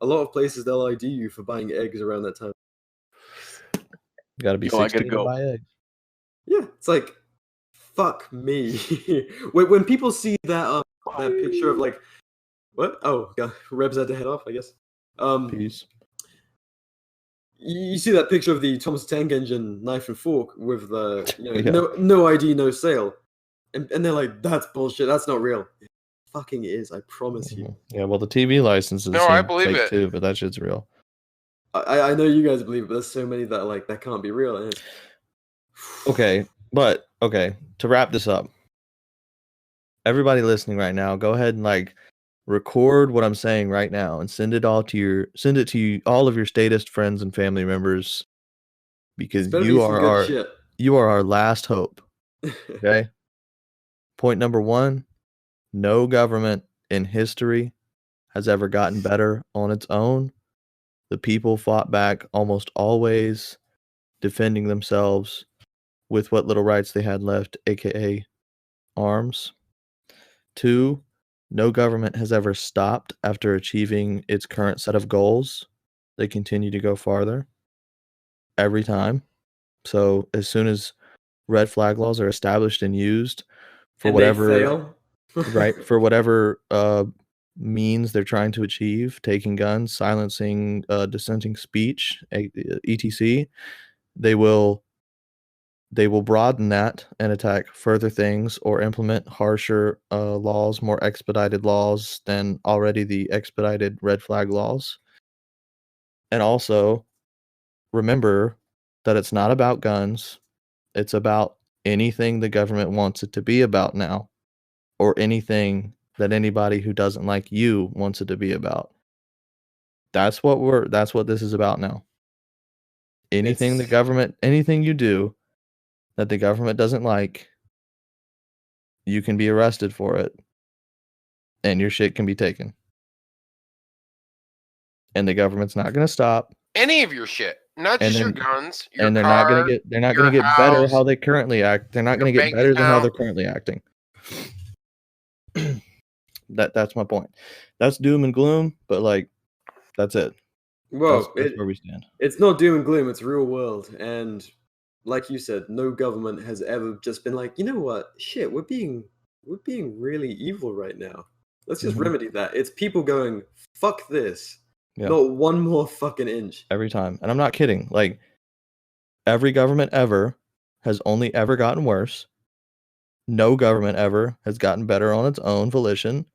a lot of places they'll ID you for buying eggs around that time. You gotta be 16 to buy eggs. Yeah, it's like, fuck me. When people see that picture of like, what? Oh, God. Rebs had to head off, I guess. Peace. You see that picture of the Thomas the Tank Engine knife and fork with the no ID, no sale, and they're like, that's bullshit. That's not real. It fucking is. I promise you. Yeah. Well, the TV licenses. No, I believe it too, but that shit's real. I know you guys believe it, but there's so many that like that can't be real. Okay, to wrap this up, everybody listening right now, go ahead and record what I'm saying right now and send it all to all of your statist friends and family members, because better be some good shit. you are our last hope. Okay? Point number 1, no government in history has ever gotten better on its own. The people fought back almost always, defending themselves with what little rights they had left, aka arms. 2, no government has ever stopped after achieving its current set of goals. They continue to go farther every time. So as soon as red flag laws are established and used for and whatever they fail. right, for whatever means they're trying to achieve, taking guns, silencing dissenting speech, etc., they will broaden that and attack further things or implement harsher laws, more expedited laws than already the expedited red flag laws. And also, remember that it's not about guns. It's about anything the government wants it to be about now, or anything that anybody who doesn't like you wants it to be about. That's what this is about now. Anything you do that the government doesn't like, you can be arrested for it, and your shit can be taken. And the government's not going to stop. Any of your shit, not just your guns, your and they're car, not going to get better how they currently act. They're not going to get better than how they're currently acting. That's my point. That's doom and gloom, but like, that's it. Well, that's where we stand. It's not doom and gloom, it's real world. And like you said, no government has ever just been like, you know what? Shit, we're being really evil right now. Let's just remedy that. It's people going, fuck this. Yeah. Not one more fucking inch. Every time. And I'm not kidding. Like, every government ever has only ever gotten worse. No government ever has gotten better on its own volition.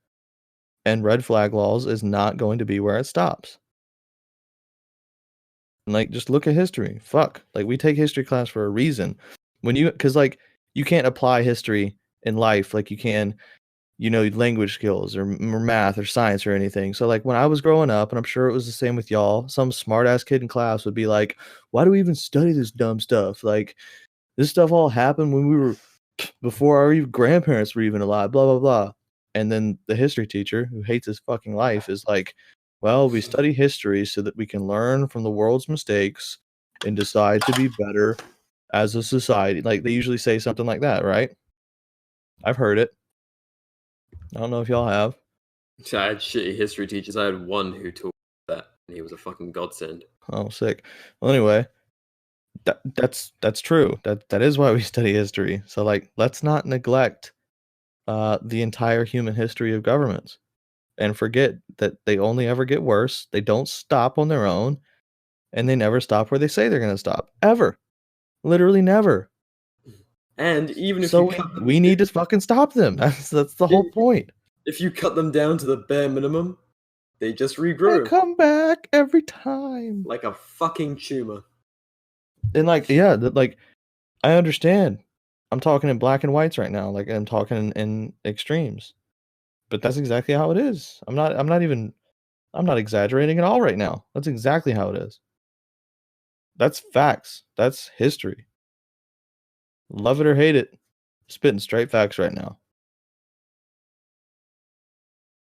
And red flag laws is not going to be where it stops. And like, just look at history. Fuck. Like, we take history class for a reason. Because like, you can't apply history in life like you can, language skills or math or science or anything. So like, when I was growing up, and I'm sure it was the same with y'all, some smart ass kid in class would be like, why do we even study this dumb stuff? Like, this stuff all happened when we were before our grandparents were even alive, blah, blah, blah. And then the history teacher, who hates his fucking life, is like, well, we study history so that we can learn from the world's mistakes and decide to be better as a society. Like, they usually say something like that, right? I've heard it. I don't know if y'all have. I had shitty history teachers. I had one who taught that, and he was a fucking godsend. Oh, sick. Well, anyway, that's true. That is why we study history. So like, let's not neglect the entire human history of governments and forget that they only ever get worse. They don't stop on their own, and they never stop where they say they're going to stop. Ever. Literally never. And even if we need to fucking stop them. That's the whole point. If you cut them down to the bare minimum, they just regrow. They come back every time. Like a fucking tumor. And like, yeah, like, I understand. I'm talking in black and whites right now. Like, I'm talking in extremes. But that's exactly how it is. I'm not exaggerating at all right now. That's exactly how it is. That's facts. That's history. Love it or hate it. Spitting straight facts right now.